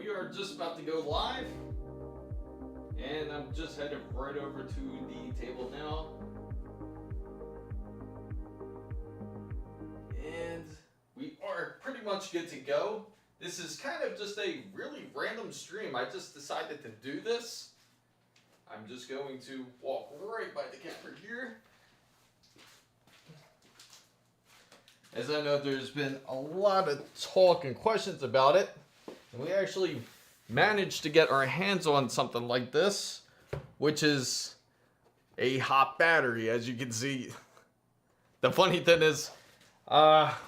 we are just about to go live, and I'm just headed right over to the table now. And we are pretty much good to go. This is kind of just a really random stream. I just decided to do this. I'm just going to walk right by the camera here. As I know there's been a lot of talk and questions about it, and we actually managed to get our hands on something like this, which is a hot battery, as you can see. The funny thing is,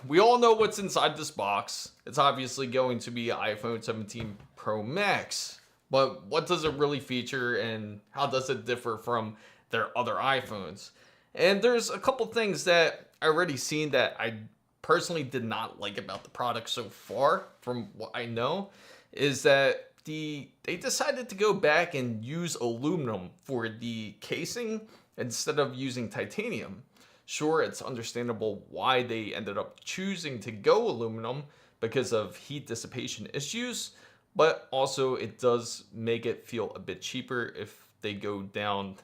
we all know what's inside this box. It's obviously going to be iPhone 17 Pro Max, but what does it really feature and how does it differ from their other iPhones? And there's a couple things that I already seen that I personally did not like about the product so far. From what I know is that they decided to go back and use aluminum for the casing instead of using titanium. Sure, it's understandable why they ended up choosing to go aluminum because of heat dissipation issues, but also it does make it feel a bit cheaper if they go down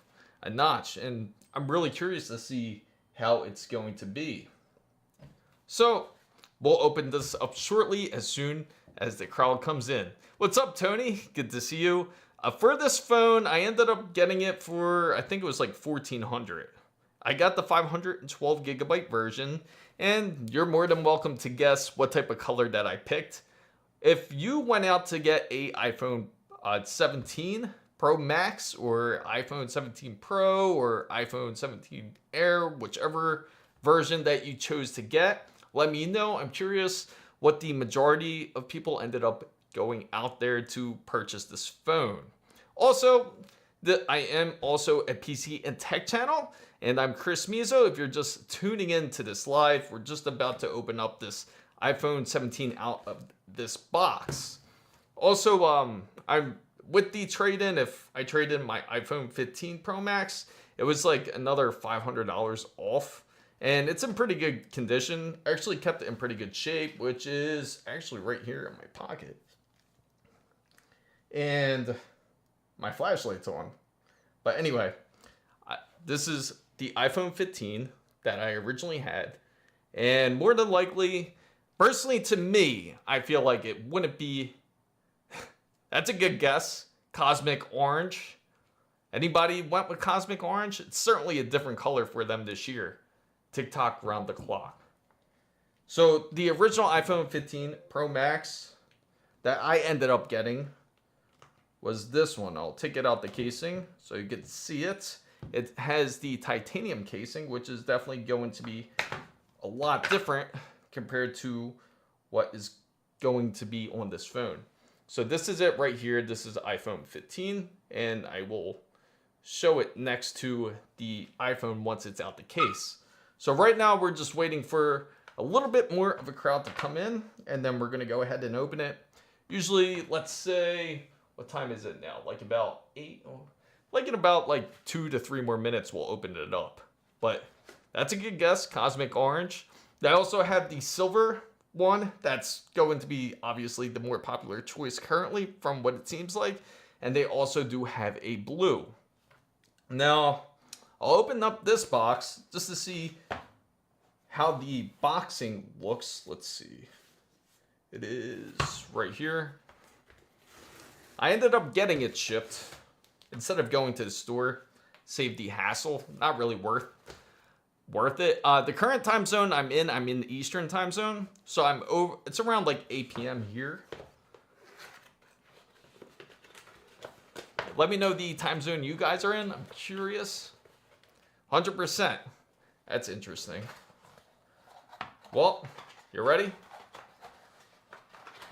a notch. And I'm really curious to see how it's going to be. So we'll open this up shortly as soon as the crowd comes in. What's up, Tony? Good to see you. For this phone, I ended up getting it for, I think it was like $1,400. I got the 512 gigabyte version, and you're more than welcome to guess what type of color that I picked. If you went out to get a iPhone 17 Pro Max or iPhone 17 Pro or iPhone 17 Air, whichever version that you chose to get, let me know. I'm curious what the majority of people ended up going out there to purchase this phone. Also, I am also a PC and Tech channel, and I'm Chris Mizo. If you're just tuning in to this live, we're just about to open up this iPhone 17 out of this box. Also, I'm with the trade-in. If I trade in my iPhone 15 Pro Max, it was like another $500 off. And it's in pretty good condition. I actually kept it in pretty good shape, which is actually right here in my pocket. And my flashlight's on. But anyway, this is the iPhone 15 that I originally had. And more than likely, personally to me, I feel like it wouldn't be, that's a good guess, Cosmic Orange. Anybody went with Cosmic Orange? It's certainly a different color for them this year. TikTok around the clock. So the original iPhone 15 Pro Max that I ended up getting was this one. I'll take it out the casing so you can see it. It has the titanium casing, which is definitely going to be a lot different compared to what is going to be on this phone. So this is it right here. This is iPhone 15, and I will show it next to the iPhone once it's out the case. So right now we're just waiting for a little bit more of a crowd to come in, and then we're gonna go ahead and open it. Usually, let's say, what time is it now? Like about 8, like in about like 2 to 3 more minutes, we'll open it up. But that's a good guess, Cosmic Orange. They also have the silver one. That's going to be obviously the more popular choice currently from what it seems like. And they also do have a blue. Now, I'll open up this box just to see how the boxing looks. Let's see. It is right here. I ended up getting it shipped instead of going to the store. Saved the hassle. Not really worth it. The current time zone I'm in the Eastern time zone. So it's around like 8 p.m. here. Let me know the time zone you guys are in. I'm curious. 100%. That's interesting. Well, you ready?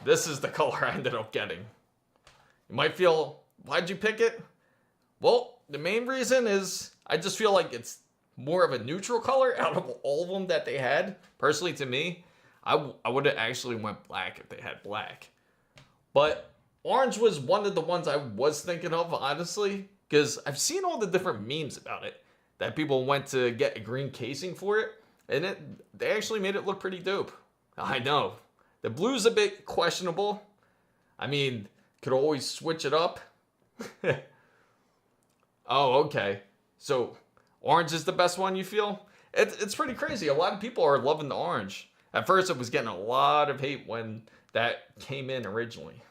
This is the color I ended up getting. You might feel, why'd you pick it? Well, the main reason is I just feel like it's more of a neutral color out of all of them that they had. Personally, to me, I would have actually went black if they had black. But orange was one of the ones I was thinking of, honestly, because I've seen all the different memes about it. That people went to get a green casing for it, and they actually made it look pretty dope. I know. The blue's a bit questionable. I mean, Could always switch it up. Oh, okay. So orange is the best one, you feel? It's pretty crazy. A lot of people are loving the orange. At first, it was getting a lot of hate when that came in originally.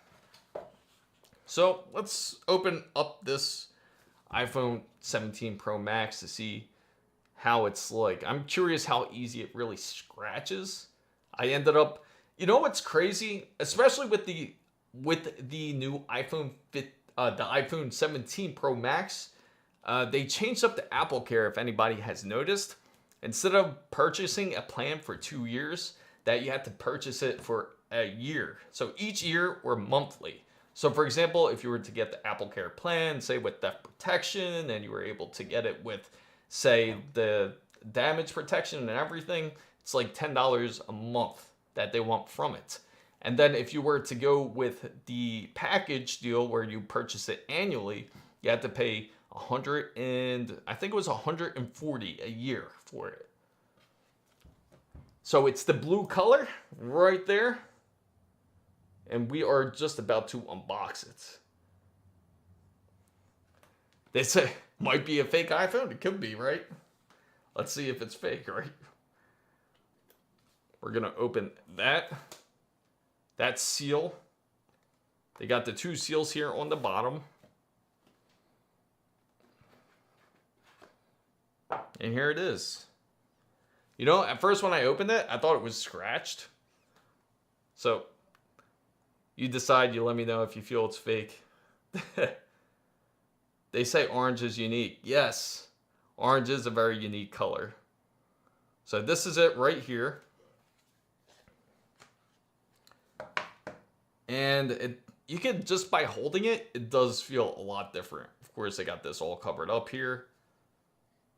So let's open up this iPhone 17 Pro Max to see how it's like. I'm curious how easy it really scratches. I ended up, you know what's crazy? Especially with the new iPhone the iPhone 17 Pro Max, they changed up the AppleCare, if anybody has noticed. Instead of purchasing a plan for 2 years, that you had to purchase it for a year. So each year or monthly. So for example, if you were to get the AppleCare plan, say with theft protection, and you were able to get it with, say, the damage protection and everything, it's like $10 a month that they want from it. And then if you were to go with the package deal where you purchase it annually, you had to pay I think it was $140 a year for it. So it's the blue color right there. And we are just about to unbox it. They say might be a fake iPhone. It could be, right? Let's see if it's fake, right? We're gonna open that seal. They got the 2 seals here on the bottom. And here it is. You know, at first when I opened it, I thought it was scratched. So you decide, you let me know if you feel it's fake. They say orange is unique. Yes, orange is a very unique color. So this is it right here. And you can, just by holding it, it does feel a lot different. Of course, they got this all covered up here.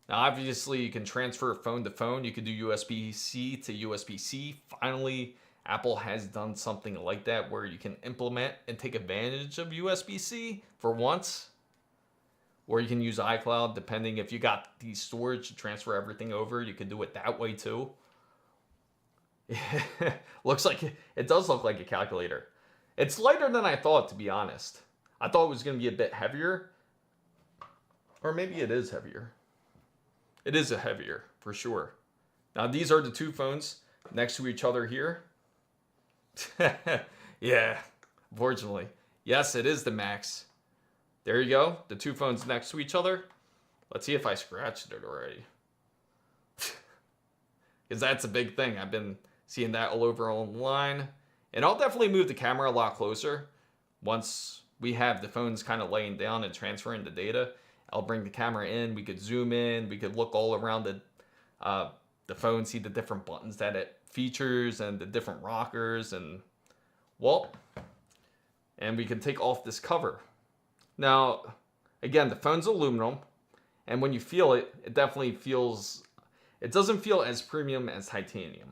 Now, obviously, you can transfer phone to phone. You can do USB-C to USB-C. Finally, Apple has done something like that where you can implement and take advantage of USB-C for once. Or you can use iCloud, depending if you got the storage to transfer everything over. You can do it that way too. Looks like it does look like a calculator. It's lighter than I thought, to be honest. I thought it was going to be a bit heavier. Or maybe it is heavier. It is a heavier, for sure. Now, these are the 2 phones next to each other here. Yeah, unfortunately. Yes, it is the Max. There you go. The 2 phones next to each other. Let's see if I scratched it already. Because that's a big thing. I've been seeing that all over online. And I'll definitely move the camera a lot closer. Once we have the phones kind of laying down and transferring the data, I'll bring the camera in. We could zoom in. We could look all around the phone, see the different buttons that it features and the different rockers. And, well, and we can take off this cover. Now, again, the phone's aluminum. And when you feel it, it definitely feels, it doesn't feel as premium as titanium.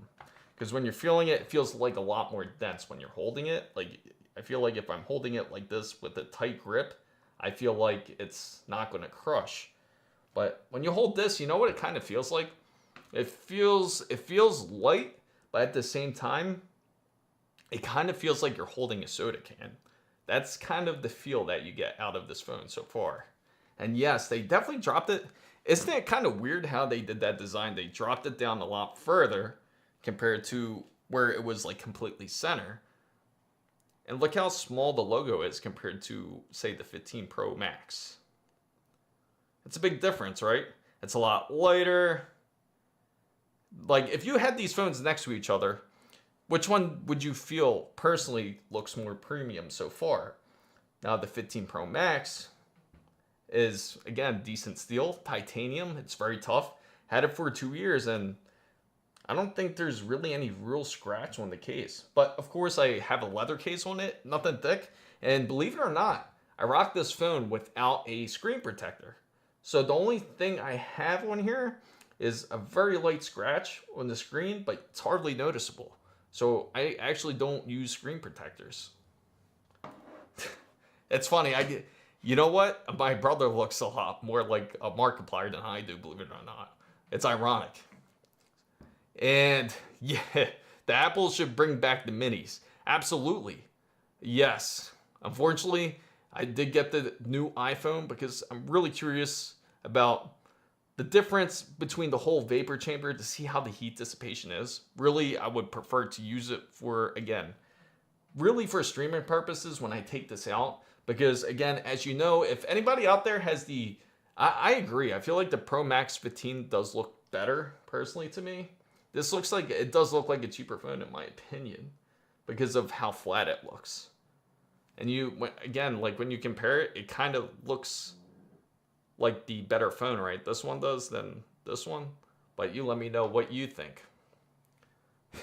Because when you're feeling it, it feels like a lot more dense when you're holding it. Like, I feel like if I'm holding it like this with a tight grip, I feel like it's not going to crush. But when you hold this, you know what it kind of feels like? It feels light, but at the same time, it kind of feels like you're holding a soda can. That's kind of the feel that you get out of this phone so far. And yes, they definitely dropped it. Isn't it kind of weird how they did that design? They dropped it down a lot further compared to where it was like completely center. And look how small the logo is compared to, say, the 15 Pro Max. It's a big difference, right? It's a lot lighter. Like, if you had these phones next to each other, which one would you feel personally looks more premium so far? Now, the 15 Pro Max is, again, decent steel, titanium. It's very tough. Had it for 2 years, and I don't think there's really any real scratch on the case. But, of course, I have a leather case on it, nothing thick. And believe it or not, I rock this phone without a screen protector. So the only thing I have on here is a very light scratch on the screen, but it's hardly noticeable. So I actually don't use screen protectors. It's funny. You know what? My brother looks a lot more like a Markiplier than I do, believe it or not. It's ironic. And yeah, the Apple should bring back the minis. Absolutely. Yes. Unfortunately, I did get the new iPhone because I'm really curious about the difference between the whole vapor chamber to see how the heat dissipation is. Really, I would prefer to use it for, again, really for streaming purposes when I take this out. Because again, as you know, if anybody out there has the, I agree. I feel like the Pro Max 15 does look better personally to me. This looks like, it does look like a cheaper phone in my opinion because of how flat it looks. And you, again, like when you compare it, it kind of looks like the better phone, right? This one does than this one. But you let me know what you think.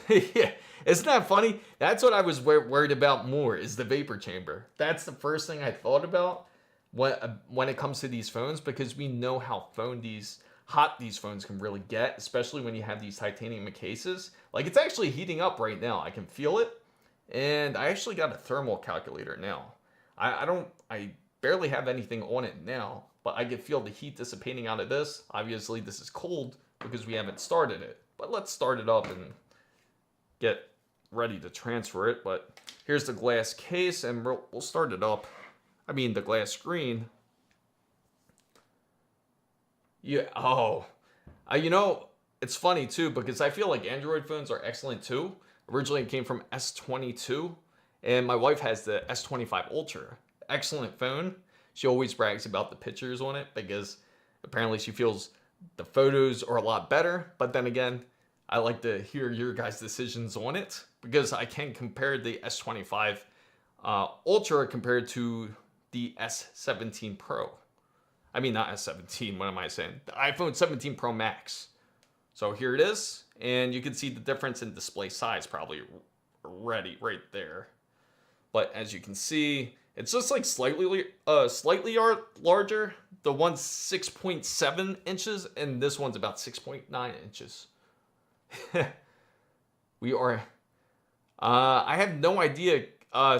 Yeah, isn't that funny? That's what I was worried about more, is the vapor chamber. That's the first thing I thought about when it comes to these phones, because we know how hot these phones can really get, especially when you have these titanium cases. Like, it's actually heating up right now. I can feel it. And I actually got a thermal calculator now. I barely have anything on it now, but I can feel the heat dissipating out of this. Obviously, this is cold because we haven't started it. But let's start it up and get ready to transfer it. But here's the glass case, and we'll start it up. I mean, the glass screen. Yeah, you know, it's funny too, because I feel like Android phones are excellent too. Originally, it came from S22, and my wife has the S25 Ultra. Excellent phone. She always brags about the pictures on it because apparently she feels the photos are a lot better. But then again, I like to hear your guys' decisions on it because I can compare the S25 Ultra compared to the S17 Pro. I mean, not S17, what am I saying? The iPhone 17 Pro Max. So here it is, and you can see the difference in display size probably already right there. But as you can see, it's just like slightly larger. The one's 6.7 inches, and this one's about 6.9 inches. We are, I have no idea.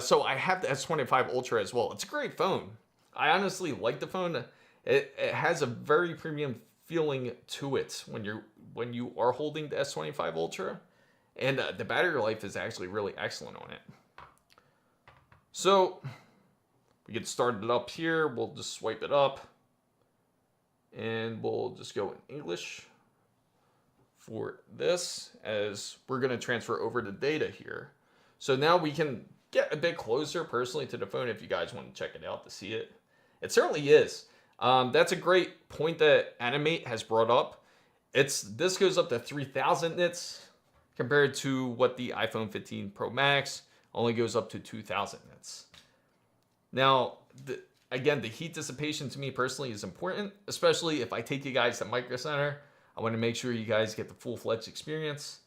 So I have the S25 Ultra as well. It's a great phone. I honestly like the phone. It has a very premium feeling to it when you are holding the S25 Ultra, and the battery life is actually really excellent on it. So we get started up here. We'll just swipe it up, and we'll just go in English for this, as we're going to transfer over the data here. So now we can get a bit closer personally to the phone if you guys want to check it out to see it. It certainly is. That's a great point that Animate has brought up. This goes up to 3,000 nits compared to what the iPhone 15 Pro Max only goes up to 2,000 nits. Now, again, the heat dissipation to me personally is important, especially if I take you guys to Micro Center. I want to make sure you guys get the full-fledged experience.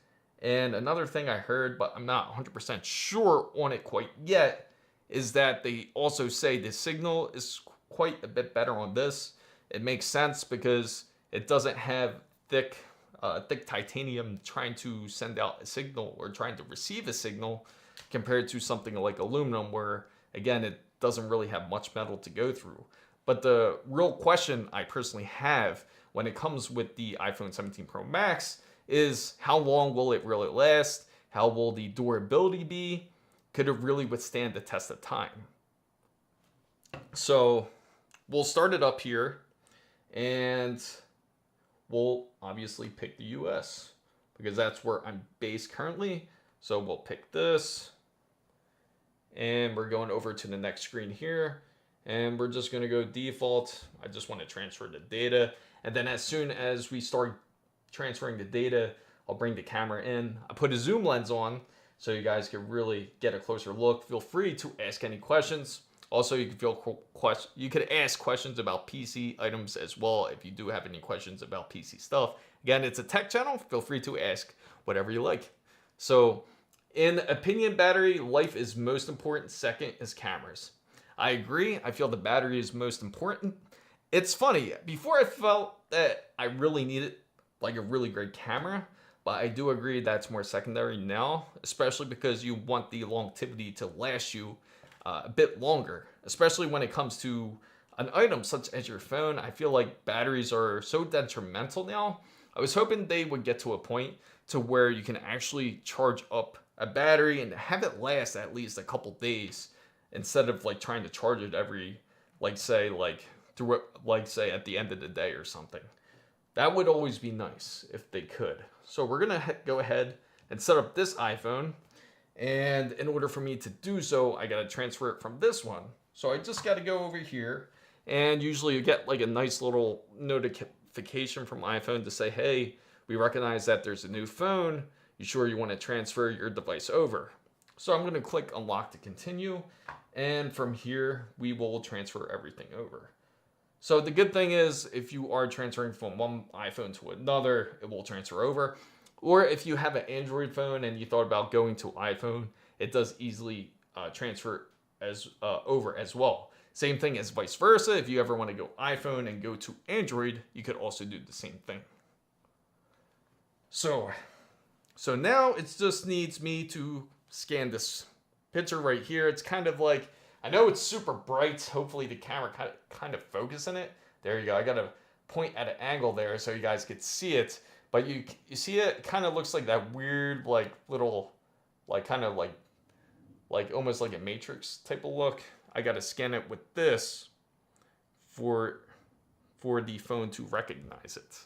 And another thing I heard, but I'm not 100% sure on it quite yet, is that they also say the signal is quite a bit better on this. It makes sense because it doesn't have thick titanium trying to send out a signal or trying to receive a signal compared to something like aluminum where, again, it doesn't really have much metal to go through. But the real question I personally have when it comes with the iPhone 17 Pro Max is how long will it really last? How will the durability be? Could it really withstand the test of time? So we'll start it up here, and we'll obviously pick the US because that's where I'm based currently. So we'll pick this, and we're going over to the next screen here, and we're just going to go default. I just want to transfer the data, and then as soon as we start transferring the data, I'll bring the camera in. I put a zoom lens on so you guys can really get a closer look. Feel free to ask any questions. Also, you could ask questions about PC items as well if you do have any questions about PC stuff. Again, it's a tech channel. Feel free to ask whatever you like. So, in opinion, battery life is most important. Second is cameras. I agree. I feel the battery is most important. It's funny. Before I felt that I really needed like a really great camera, but I do agree that's more secondary now, especially because you want the longevity to last you a bit longer, especially when it comes to an item such as your phone. I feel like batteries are so detrimental now. I was hoping they would get to a point to where you can actually charge up a battery and have it last at least a couple days instead of like trying to charge it every, like say at the end of the day or something. That would always be nice if they could. So we're gonna go ahead and set up this iPhone. And in order for me to do so, I gotta transfer it from this one. So I just gotta go over here, and usually you get like a nice little notification from iPhone to say, hey, we recognize that there's a new phone. You sure you want to transfer your device over? So I'm gonna click unlock to continue. And from here, we will transfer everything over. So the good thing is, if you are transferring from one iPhone to another, it will transfer over. Or if you have an Android phone and you thought about going to iPhone, it does easily transfer over as well. Same thing as vice versa. If you ever want to go iPhone and go to Android, you could also do the same thing. So now it just needs me to scan this picture right here. It's kind of like, I know it's super bright. Hopefully the camera kind of focus in it. There you go. I got to point at an angle there so you guys could see it. But you see it kind of looks like that weird, like little, like kind of like almost like a Matrix type of look. I got to scan it with this for the phone to recognize it.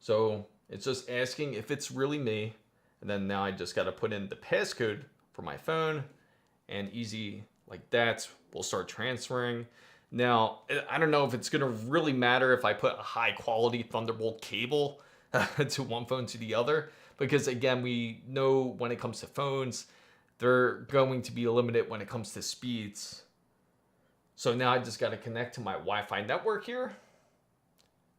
So it's just asking if it's really me. And then now I just got to put in the passcode for my phone, and easy like that, we'll start transferring. Now, I don't know if it's going to really matter if I put a high quality Thunderbolt cable to one phone to the other, because again, we know when it comes to phones, they're going to be limited when it comes to speeds. So now I just got to connect to my Wi-Fi network here.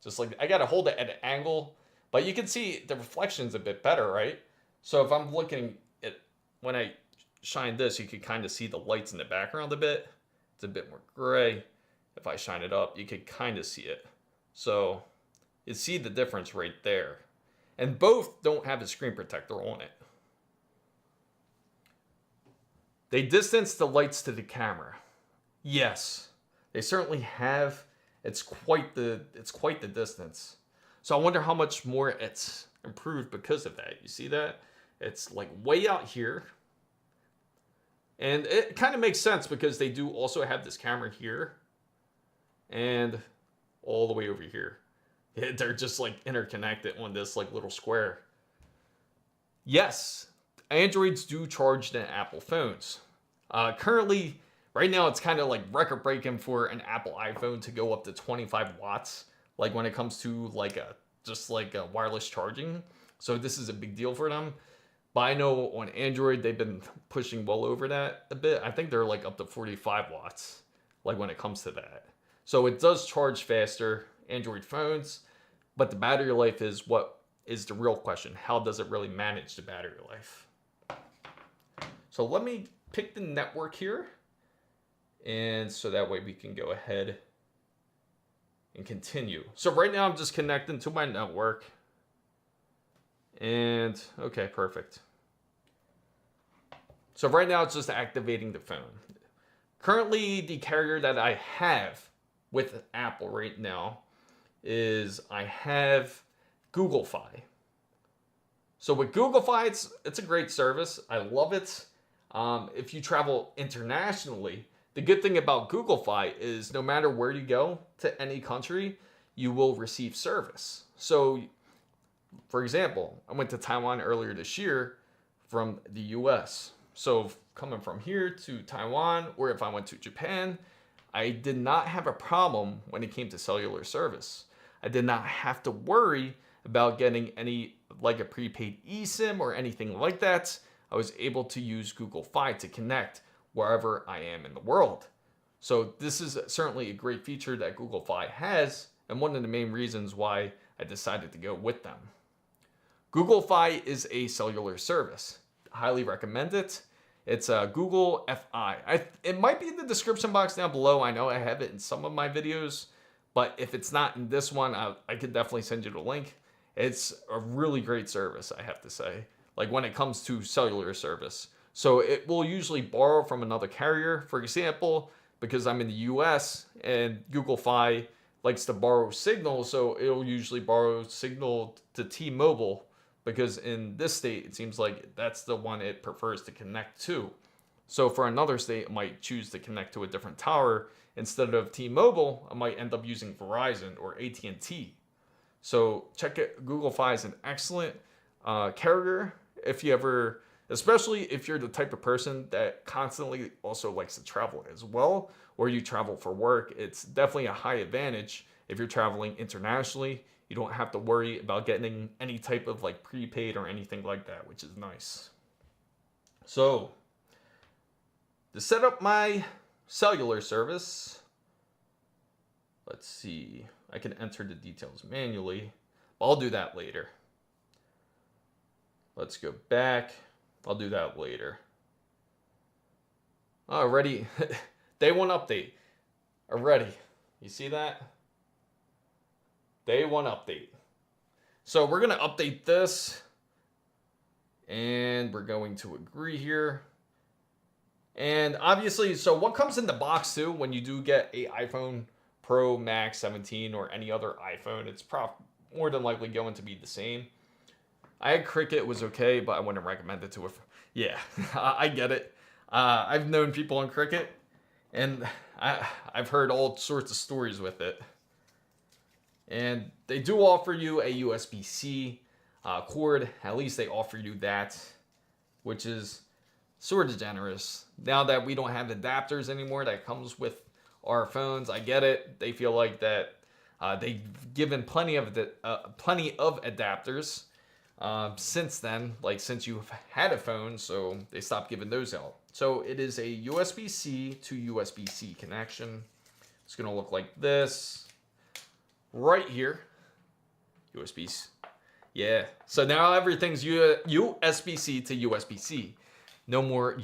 Just like, I got to hold it at an angle, but you can see the reflection's a bit better, right? So if I'm looking at, when I shine this, you can kind of see the lights in the background a bit. It's a bit more gray. If I shine it up, you can kind of see it. So you see the difference right there. And both don't have a screen protector on it. They distance the lights to the camera. Yes, they certainly have. It's quite the distance. So I wonder how much more it's improved because of that. You see that? It's like way out here. And it kind of makes sense because they do also have this camera here and all the way over here. They're just like interconnected on this like little square. Yes, Androids do charge than Apple phones. Currently, right now it's kind of like record breaking for an Apple iPhone to go up to 25 watts. Like when it comes to like just like wireless charging. So this is a big deal for them. But I know on Android, they've been pushing well over that a bit. I think they're like up to 45 watts, like when it comes to that. So it does charge faster, Android phones, but the battery life is what is the real question. How does it really manage the battery life? So let me pick the network here. And so that way we can go ahead and continue. So right now I'm just connecting to my network. And okay, perfect. So right now it's just activating the phone. Currently, the carrier that I have with Apple right now is I have Google Fi. So with Google Fi, it's a great service. I love it. If you travel internationally, the good thing about Google Fi is no matter where you go to any country, you will receive service. So for example, I went to Taiwan earlier this year from the US. So coming from here to Taiwan, or if I went to Japan, I did not have a problem when it came to cellular service. I did not have to worry about getting any, like a prepaid eSIM or anything like that. I was able to use Google Fi to connect wherever I am in the world. So this is certainly a great feature that Google Fi has, and one of the main reasons why I decided to go with them. Google Fi is a cellular service. Highly recommend it. It's Google Fi. It might be in the description box down below. I know I have it in some of my videos, but if it's not in this one, I could definitely send you the link. It's a really great service, I have to say, like when it comes to cellular service. So it will usually borrow from another carrier. For example, because I'm in the US and Google Fi likes to borrow signal, so it'll usually borrow signal to T-Mobile, because in this state, it seems like that's the one it prefers to connect to. So for another state, it might choose to connect to a different tower. Instead of T-Mobile, I might end up using Verizon or AT&T. So check it. Google Fi is an excellent carrier if you ever, especially if you're the type of person that constantly also likes to travel as well, or you travel for work. It's definitely a high advantage if you're traveling internationally. You don't have to worry about getting any type of like prepaid or anything like that, which is nice. So to set up my cellular service, let's see, I can enter the details manually. I'll do that later. Let's go back. I'll do that later. Already, day one update. Already, you see that? Day one update. So we're gonna update this, and we're going to agree here. And obviously, so what comes in the box too when you do get a iPhone Pro Max 17 or any other iPhone, it's more than likely going to be the same. I had Cricket, it was okay, but I wouldn't recommend it to a... Yeah, I get it. I've known people on Cricket, and I've heard all sorts of stories with it. And they do offer you a USB-C cord. At least they offer you that, which is sort of generous. Now that we don't have adapters anymore that comes with our phones, I get it. They feel like that they've given plenty of adapters since then, like since you've had a phone, so they stopped giving those out. So it is a USB-C to USB-C connection. It's gonna look like this right here. USB-C. Yeah. So now everything's USB-C to USB-C. No more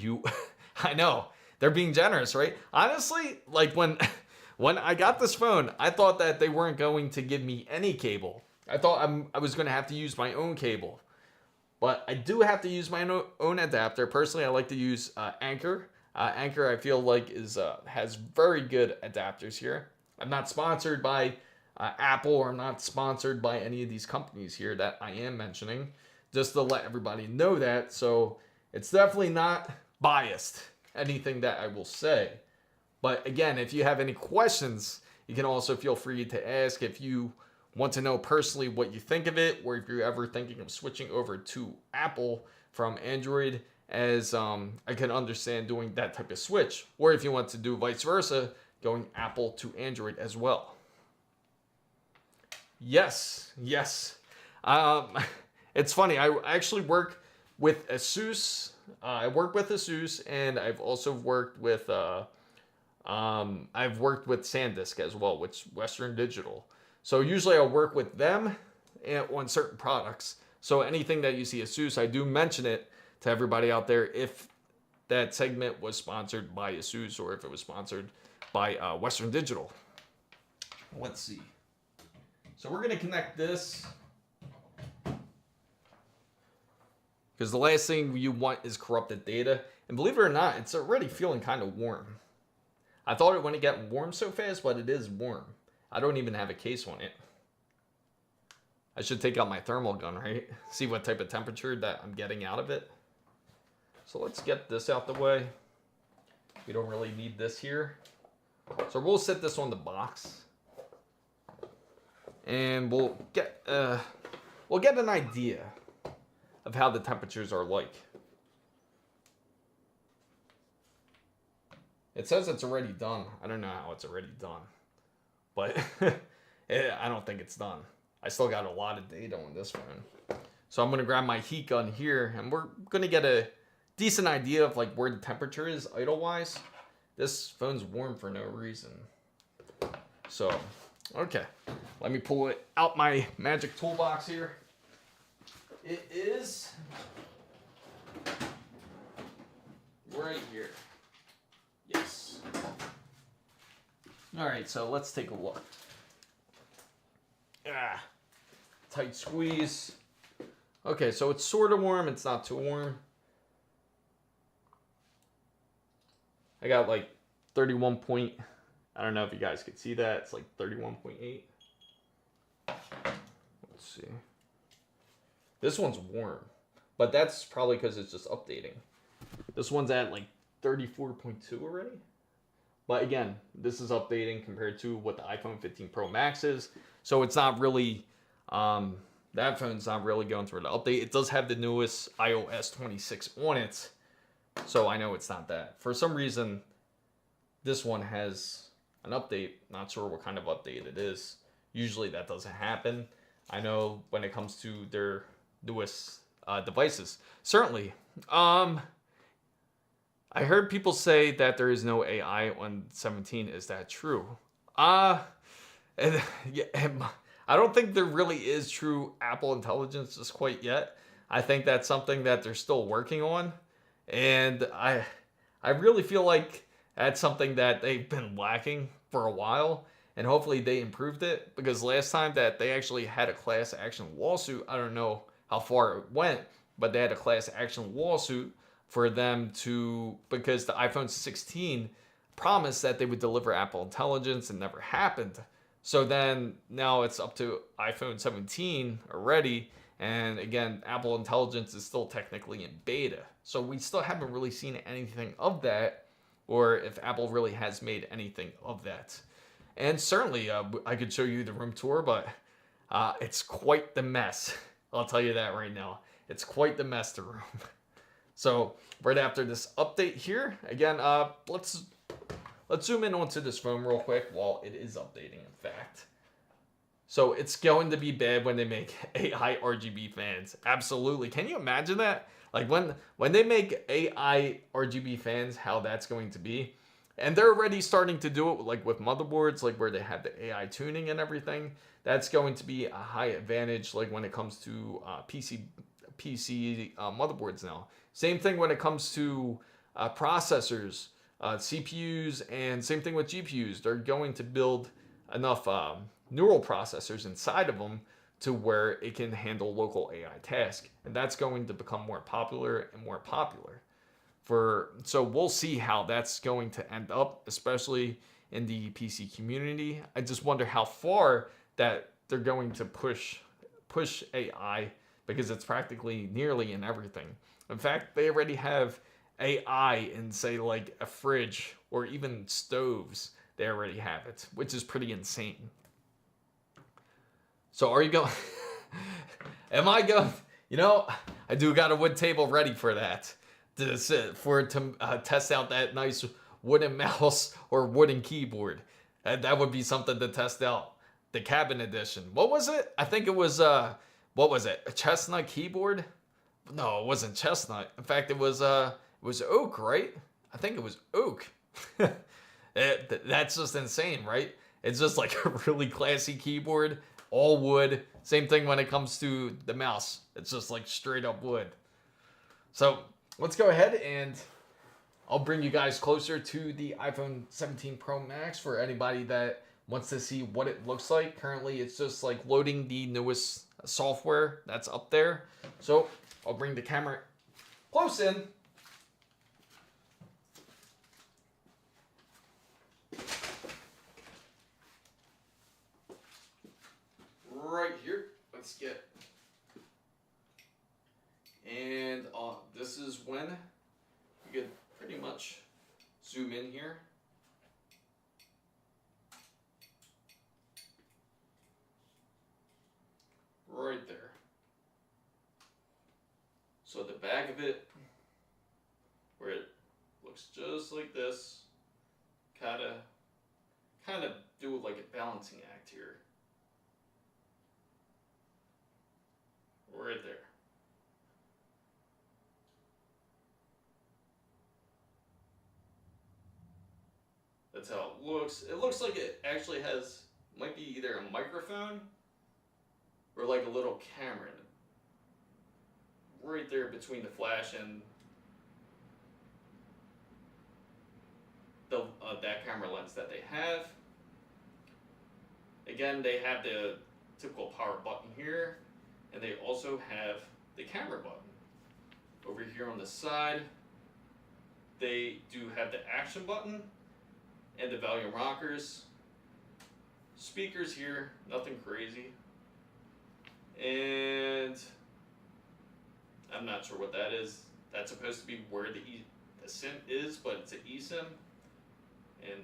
I know. They're being generous, right? Honestly, like when I got this phone, I thought that they weren't going to give me any cable. I thought I was going to have to use my own cable. But I do have to use my own adapter. Personally, I like to use Anker. Anker, I feel like, has very good adapters here. I'm not sponsored by Apple, or I'm not sponsored by any of these companies here that I am mentioning. Just to let everybody know that. So it's definitely not biased, anything that I will say. But again, if you have any questions, you can also feel free to ask. If you want to know personally what you think of it, or if you're ever thinking of switching over to Apple from Android, as I can understand doing that type of switch. Or if you want to do vice versa, going Apple to Android as well. Yes. It's funny, I actually work with ASUS. I work with ASUS, and I've also worked with SanDisk as well, which Western Digital. So usually I'll work with them on certain products. So anything that you see ASUS, I do mention it to everybody out there if that segment was sponsored by ASUS or if it was sponsored by Western Digital. Let's see. So we're gonna connect this, because the last thing you want is corrupted data. And believe it or not, it's already feeling kind of warm. I thought it wouldn't get warm so fast, but it is warm. I don't even have a case on it. I should take out my thermal gun, right? See what type of temperature that I'm getting out of it. So let's get this out the way. We don't really need this here. So we'll set this on the box. And we'll get an idea of how the temperatures are like. It says it's already done. I don't know how it's already done, but I don't think it's done. I still got a lot of data on this phone. So I'm gonna grab my heat gun here, and we're gonna get a decent idea of like where the temperature is idle-wise. This phone's warm for no reason. So, okay. Let me pull it out my magic toolbox here. It is right here. Yes. All right, so let's take a look. Tight squeeze. Okay, so it's sort of warm. It's not too warm. I got like 31 point. I don't know if you guys could see that. It's like 31.8. Let's see. This one's warm, but that's probably because it's just updating. This one's at like 34.2 already. But again, this is updating compared to what the iPhone 15 Pro Max is. So it's not really, that phone's not really going through the update. It does have the newest iOS 26 on it. So I know it's not that. For some reason, this one has an update. Not sure what kind of update it is. Usually that doesn't happen. I know when it comes to their newest devices. Certainly. I heard people say that there is no AI on 17. Is that true? Yeah, I don't think there really is true Apple intelligence just quite yet. I think that's something that they're still working on. And I really feel like that's something that they've been lacking for a while. And hopefully they improved it. Because last time that they actually had a class action lawsuit, I don't know how far it went, but they had a class action lawsuit for them to, because the iPhone 16 promised that they would deliver Apple Intelligence and never happened. So then now it's up to iPhone 17 already. And again, Apple Intelligence is still technically in beta. So we still haven't really seen anything of that, or if Apple really has made anything of that. And certainly I could show you the room tour, but it's quite the mess. I'll tell you that right now. It's quite the mess, the room. So right after this update here, again, let's zoom in onto this phone real quick while it is updating, in fact. So it's going to be bad when they make AI RGB fans. Absolutely. Can you imagine that? Like when they make AI RGB fans, how that's going to be. And they're already starting to do it like with motherboards, like where they have the AI tuning and everything. That's going to be a high advantage, like when it comes to PC motherboards now. Same thing when it comes to processors, CPUs, and same thing with GPUs. They're going to build enough neural processors inside of them to where it can handle local AI tasks. And that's going to become more popular and more popular. So we'll see how that's going to end up, especially in the PC community. I just wonder how far that they're going to push AI, because it's practically nearly in everything. In fact, they already have AI in, say, like a fridge or even stoves. They already have it, which is pretty insane. So are you going? Am I going? You know, I do got a wood table ready for that. To test out that nice wooden mouse or wooden keyboard. That would be something to test out. The cabin edition. What was it? I think it was what was it? A chestnut keyboard? No, it wasn't chestnut. In fact, it was oak, right? I think it was oak. That's just insane, right? It's just like a really classy keyboard, all wood. Same thing when it comes to the mouse. It's just like straight up wood. So let's go ahead and I'll bring you guys closer to the iPhone 17 Pro Max for anybody that wants to see what it looks like. Currently, it's just like loading the newest software that's up there. So I'll bring the camera close in. Right here. Let's get. And this is when you could pretty much zoom in here. Right there. So the back of it, where it looks just like this, kind of do like a balancing act here. Right there. That's how it looks. It looks like it actually might be either a microphone or like a little camera right there between the flash and that camera lens that they have. Again, they have the typical power button here, and they also have the camera button. Over here on the side, they do have the action button and the volume rockers. Speakers here, nothing crazy. And I'm not sure what that is. That's supposed to be where the a SIM is, but it's an eSIM. And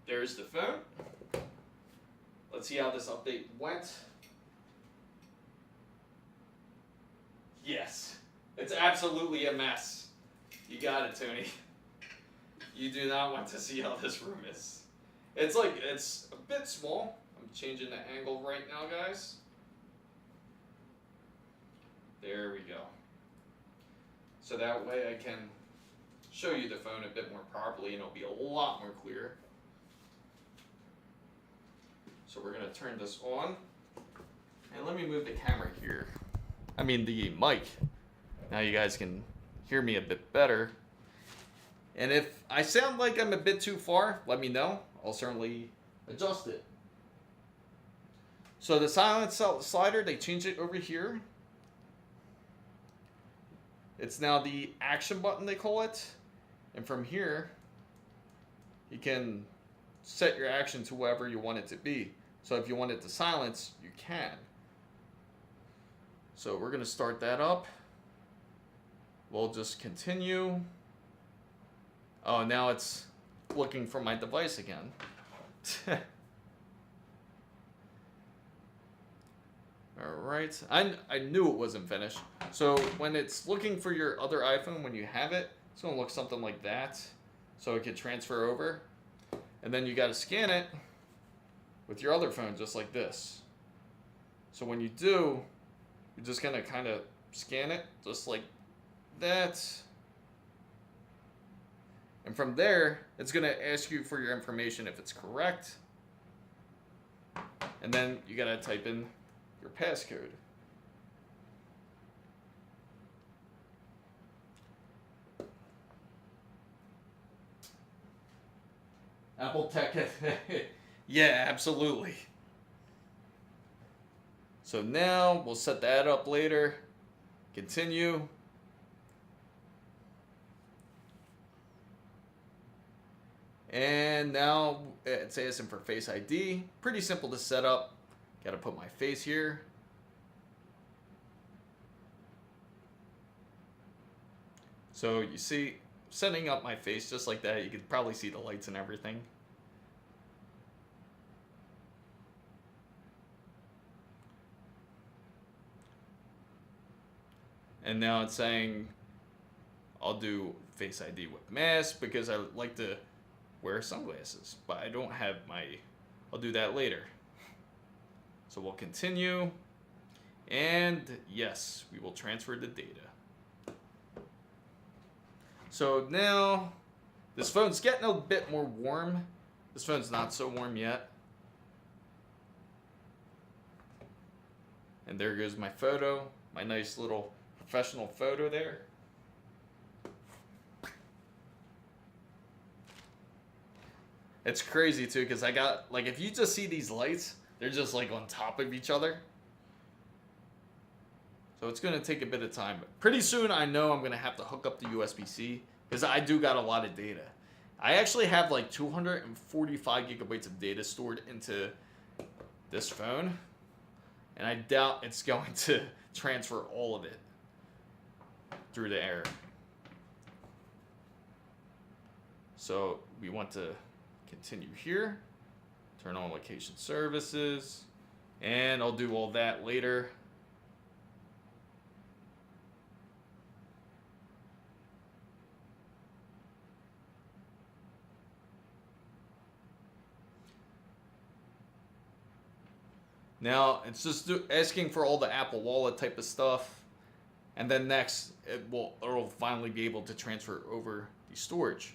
there's the phone. Let's see how this update went. Yes, it's absolutely a mess. You got it, Tony. You do not want to see how this room is. It's a bit small. I'm changing the angle right now, guys. There we go. So that way I can show you the phone a bit more properly and it'll be a lot more clear. So we're gonna turn this on. And let me move the camera here. I mean the mic. Now you guys can hear me a bit better. And if I sound like I'm a bit too far, let me know. I'll certainly adjust it. So the silence slider, they changed it over here. It's now the action button, they call it. And from here, you can set your action to whatever you want it to be. So if you want it to silence, you can. So we're going to start that up. We'll just continue. Oh, now it's looking for my device again. Alright, I knew it wasn't finished. So when it's looking for your other iPhone, when you have it, it's going to look something like that. So it can transfer over. And then you got to scan it with your other phone just like this. So when you do, you're just going to kind of scan it just like that. And from there, it's going to ask you for your information if it's correct. And then you got to type in your passcode. Apple Tech. Yeah, absolutely. So now we'll set that up later. Continue. And now it's asking for Face ID. Pretty simple to set up. Got to put my face here. So you see, setting up my face just like that, you could probably see the lights and everything. And now it's saying I'll do Face ID with mask because I like to wear sunglasses, but I don't have my, I'll do that later. So we'll continue, and yes, we will transfer the data. So now, this phone's getting a bit more warm. This phone's not so warm yet. And there goes my photo, my nice little professional photo there. It's crazy too, because I got, like, if you just see these lights, they're just like on top of each other. So it's going to take a bit of time. But pretty soon I know I'm going to have to hook up the USB-C because I do got a lot of data. I actually have like 245 gigabytes of data stored into this phone. And I doubt it's going to transfer all of it through the air. So we want to continue here. Turn on location services, and I'll do all that later. Now it's just asking for all the Apple Wallet type of stuff, and then next it'll finally be able to transfer over the storage.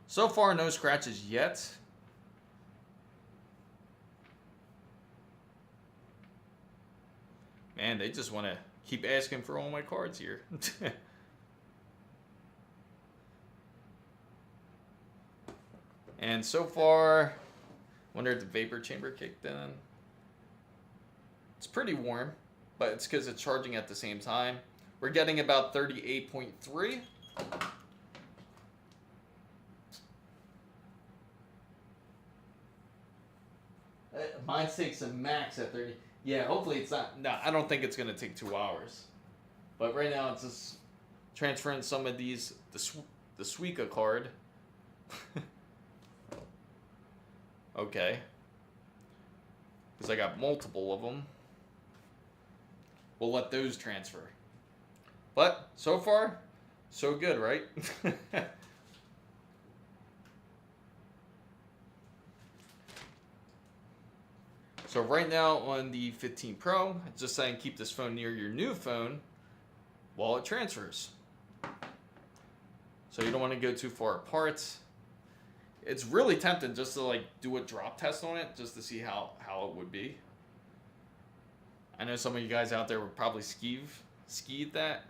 So far, no scratches yet. Man, they just want to keep asking for all my cards here. And so far, wonder if the vapor chamber kicked in. It's pretty warm, but it's because it's charging at the same time. We're getting about 38.3. Mine takes a max at 30. Yeah, hopefully it's not. No, I don't think it's going to take 2 hours. But right now it's just transferring some of these, the Suica card. Okay. Because I got multiple of them. We'll let those transfer. But so far, so good, right? So right now on the 15 Pro, it's just saying keep this phone near your new phone while it transfers. So you don't want to go too far apart. It's really tempting just to like do a drop test on it just to see how it would be. I know some of you guys out there would probably skeeve that.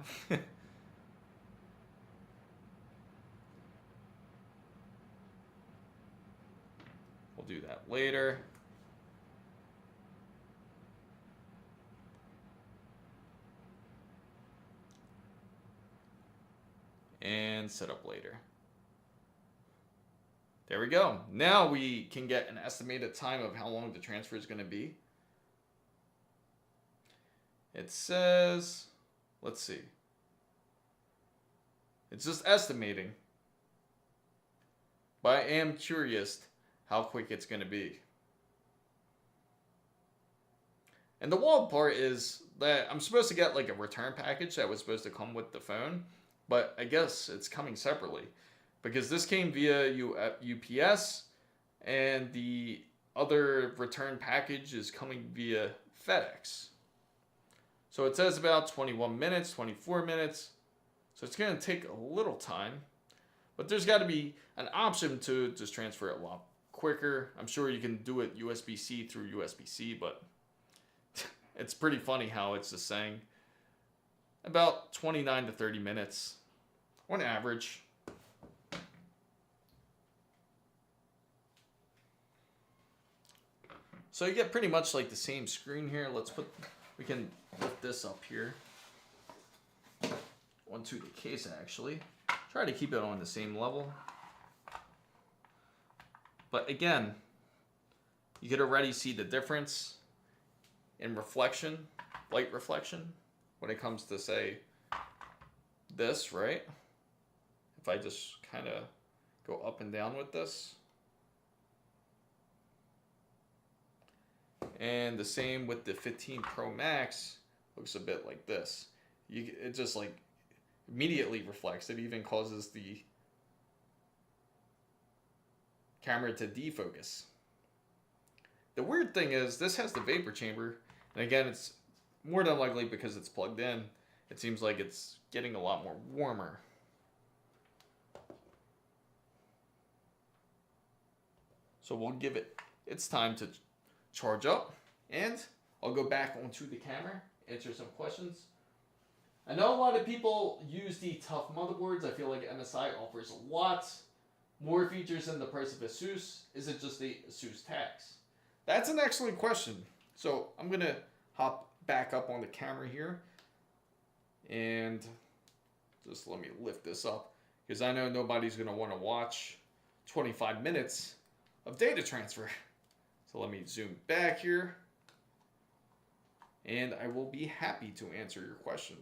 We'll do that later. And set up later. There we go. Now we can get an estimated time of how long the transfer is going to be. It says, let's see. It's just estimating. But I am curious how quick it's going to be. And the wild part is that I'm supposed to get like a return package that was supposed to come with the phone. But I guess it's coming separately. Because this came via UPS. And the other return package is coming via FedEx. So it says about 21 minutes, 24 minutes. So it's going to take a little time. But there's got to be an option to just transfer it a lot quicker. I'm sure you can do it USB-C through USB-C, but it's pretty funny how it's just saying about 29 to 30 minutes on average. So you get pretty much like the same screen here. We can lift this up here onto the case actually. Try to keep it on the same level. But again, you could already see the difference in reflection, light reflection, when it comes to say this, right? If I just kind of go up and down with this. And the same with the 15 Pro Max, looks a bit like this. It just like immediately reflects. It even causes the camera to defocus. The weird thing is this has the vapor chamber, and again it's more than likely because it's plugged in. It seems like it's getting a lot more warmer. So we'll give it its time to charge up, and I'll go back onto the camera, answer some questions. I know a lot of people use the tough motherboards. I feel like MSI offers a lot more features than the price of ASUS. Is it just the ASUS tax? That's an excellent question. So I'm gonna hop back up on the camera here and just let me lift this up because I know nobody's gonna want to watch 25 minutes of data transfer. So let me zoom back here and I will be happy to answer your question.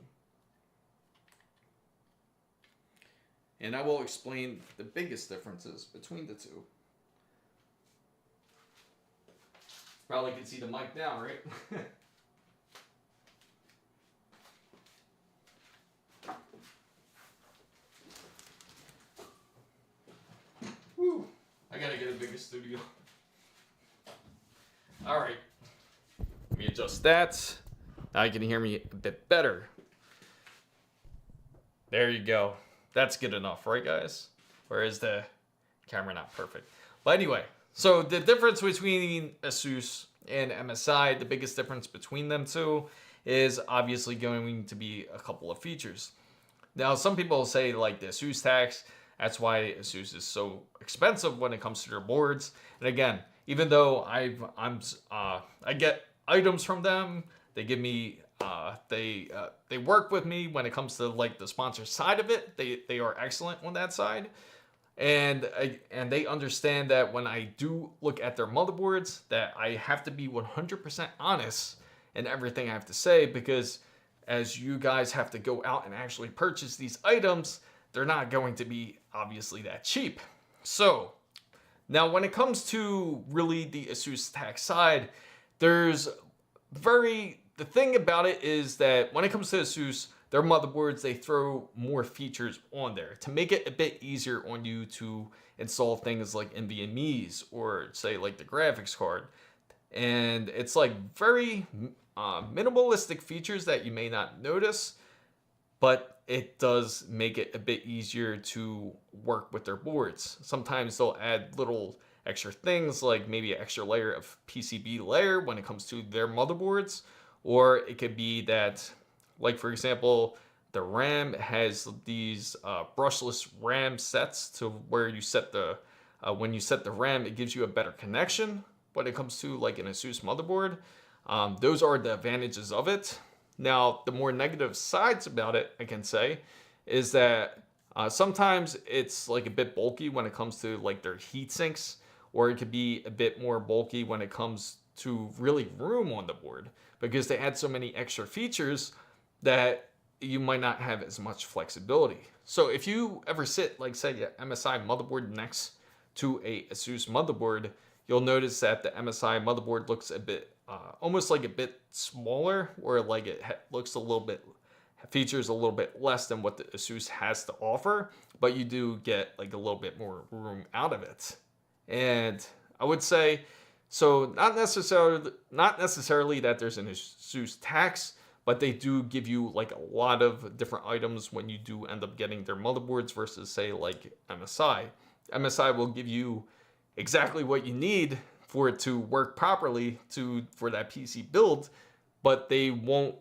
And I will explain the biggest differences between the two. Probably can see the mic now, right? Woo! I gotta get a bigger studio. All right, let me adjust that. Now you can hear me a bit better. There you go. That's good enough, right guys? Or is the camera not perfect? But anyway, so the difference between ASUS and MSI, the biggest difference between them two is obviously going to be a couple of features. Now, some people say like the ASUS tax, that's why ASUS is so expensive when it comes to their boards. And again, even though I get items from them, they give me they work with me when it comes to like the sponsor side of it. They are excellent on that side, and they understand that when I do look at their motherboards, that I have to be 100% honest in everything I have to say, because as you guys have to go out and actually purchase these items, they're not going to be obviously that cheap. So now when it comes to really the ASUS tax side, there's the thing about it is that when it comes to ASUS, their motherboards, they throw more features on there to make it a bit easier on you to install things like NVMe's or say like the graphics card. And it's like very minimalistic features that you may not notice, but it does make it a bit easier to work with their boards. Sometimes they'll add little extra things like maybe an extra layer of PCB layer when it comes to their motherboards, or it could be that, like for example, the RAM has these brushless RAM sets to where you set the when you set the RAM, it gives you a better connection when it comes to like an ASUS motherboard. Those are the advantages of it. Now, the more negative sides about it, I can say, is that sometimes it's like a bit bulky when it comes to like their heat sinks, or it could be a bit more bulky when it comes to really room on the board, because they add so many extra features that you might not have as much flexibility. So if you ever sit like say an MSI motherboard next to a ASUS motherboard, you'll notice that the MSI motherboard looks a bit almost like a bit smaller, or like it looks a little bit, features a little bit less than what the ASUS has to offer, but you do get like a little bit more room out of it. And I would say, so not necessarily that there's an ASUS tax, but they do give you like a lot of different items when you do end up getting their motherboards versus say like MSI. MSI will give you exactly what you need for it to work properly for that PC build, but they won't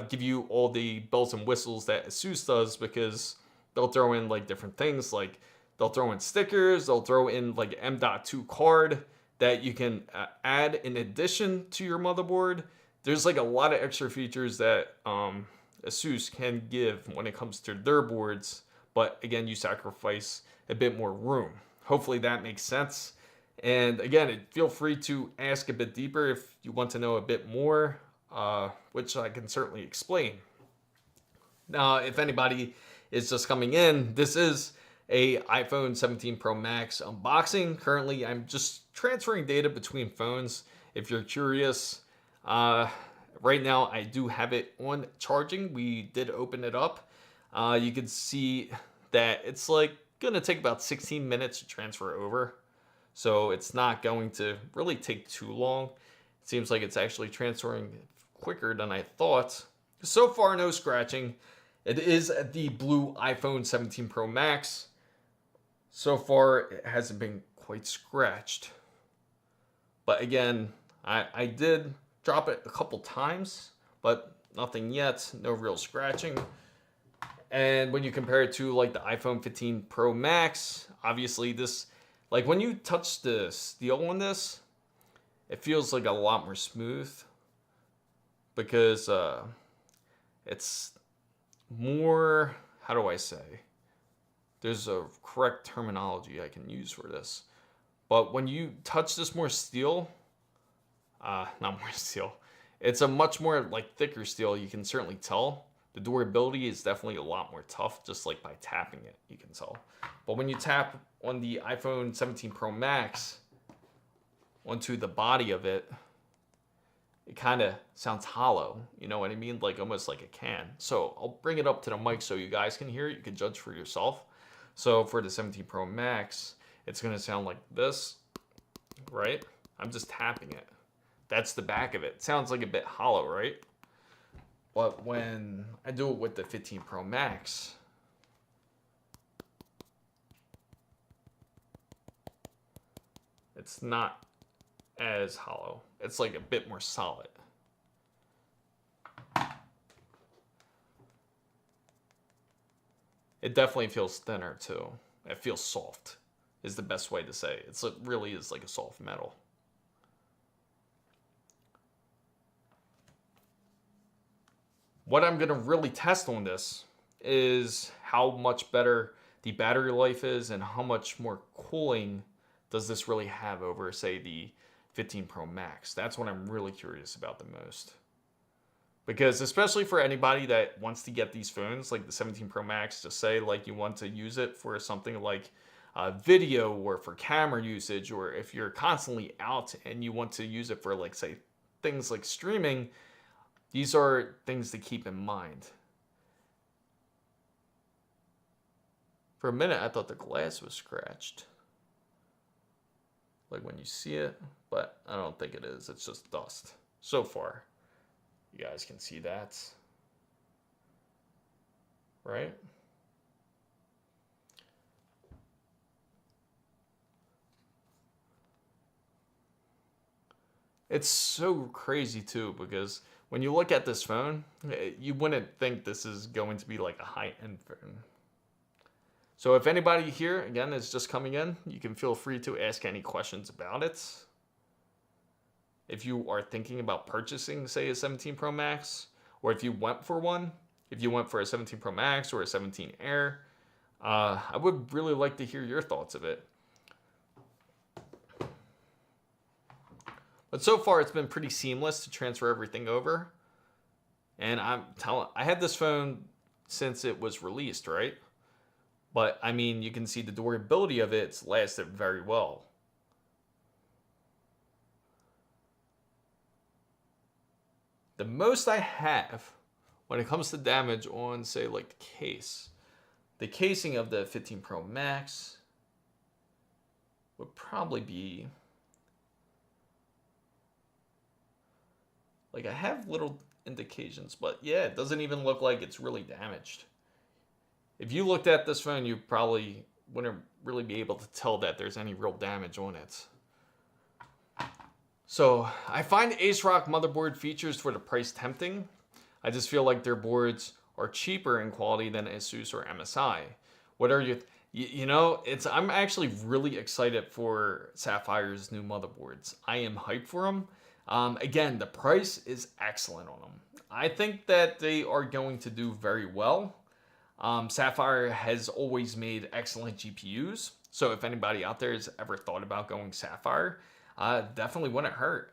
give you all the bells and whistles that ASUS does, because they'll throw in like different things, like they'll throw in stickers, they'll throw in like M.2 card that you can add in addition to your motherboard. There's like a lot of extra features that ASUS can give when it comes to their boards, but again, you sacrifice a bit more room. Hopefully that makes sense. And again, feel free to ask a bit deeper if you want to know a bit more, which I can certainly explain. Now, if anybody is just coming in, this is a iPhone 17 Pro Max unboxing. Currently, I'm just transferring data between phones. If you're curious, right now I do have it on charging. We did open it up. You can see that it's like gonna take about 16 minutes to transfer over. So it's not going to really take too long. It seems like it's actually transferring quicker than I thought. So far, no scratching. It is the blue iPhone 17 Pro Max. So far, it hasn't been quite scratched. But again, I did drop it a couple times, but nothing yet. No real scratching. And when you compare it to like the iPhone 15 Pro Max, obviously this, like when you touch the steel on this, it feels like a lot more smooth, because it's more, how do I say? There's a correct terminology I can use for this. But when you touch this more steel, not more steel, it's a much more like thicker steel, you can certainly tell. The durability is definitely a lot more tough, just like by tapping it, you can tell. But when you tap on the iPhone 17 Pro Max onto the body of it, it kind of sounds hollow, you know what I mean? Like almost like a can. So I'll bring it up to the mic so you guys can hear it. You can judge for yourself. So for the 17 Pro Max, it's going to sound like this, right? I'm just tapping it. That's the back of it. Sounds like a bit hollow, right? But when I do it with the 15 Pro Max, it's not as hollow. It's like a bit more solid. It definitely feels thinner too. It feels soft is the best way to say it. It really is like a soft metal. What I'm going to really test on this is how much better the battery life is and how much more cooling does this really have over, say, the 15 Pro Max. That's what I'm really curious about the most. Because especially for anybody that wants to get these phones, like the 17 Pro Max, just say like you want to use it for something like video or for camera usage, or if you're constantly out and you want to use it for like, say, things like streaming, these are things to keep in mind. For a minute, I thought the glass was scratched, like when you see it, but I don't think it is. It's just dust so far. You guys can see that, right? It's so crazy too, because when you look at this phone, you wouldn't think this is going to be like a high-end phone. So if anybody here, again, is just coming in, you can feel free to ask any questions about it. If you are thinking about purchasing, say, a 17 Pro Max, or if you went for one, if you went for a 17 Pro Max or a 17 Air, I would really like to hear your thoughts of it. But so far, it's been pretty seamless to transfer everything over. And I had this phone since it was released, right? But I mean, you can see the durability of it's lasted very well. The most I have when it comes to damage on, say, like the case, the casing of the 15 Pro Max would probably be, like, I have little indications, but yeah, it doesn't even look like it's really damaged. If you looked at this phone, you probably wouldn't really be able to tell that there's any real damage on it. So I find ASRock motherboard features for the price tempting. I just feel like their boards are cheaper in quality than ASUS or MSI. What are you know, I'm actually really excited for Sapphire's new motherboards. I am hyped for them. Again, the price is excellent on them. I think that they are going to do very well. Sapphire has always made excellent GPUs. So if anybody out there has ever thought about going Sapphire, definitely wouldn't hurt.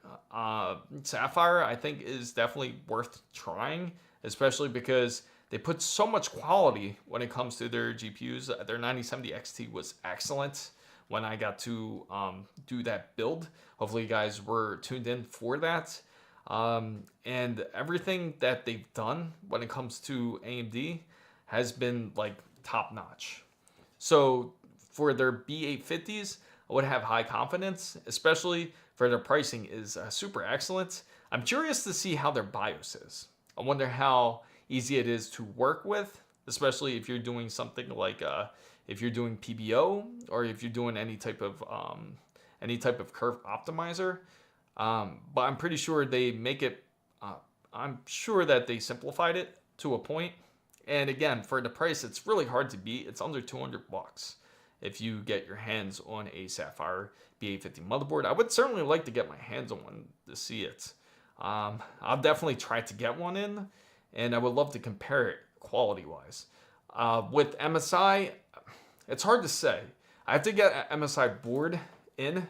Sapphire, I think, is definitely worth trying, especially because they put so much quality when it comes to their GPUs. Their 9070 XT was excellent when I got to do that build. Hopefully you guys were tuned in for that. And everything that they've done when it comes to AMD has been like top notch. So for their B850s, I would have high confidence, especially for their pricing is super excellent. I'm curious to see how their BIOS is. I wonder how easy it is to work with, especially if you're doing something like if you're doing PBO or if you're doing any type of curve optimizer. But I'm pretty sure they make it. I'm sure that they simplified it to a point. And again, for the price, it's really hard to beat. It's under $200 if you get your hands on a Sapphire B850 motherboard. I would certainly like to get my hands on one to see it. I'll definitely try to get one in, and I would love to compare it quality-wise. With MSI, it's hard to say. I have to get an MSI board in.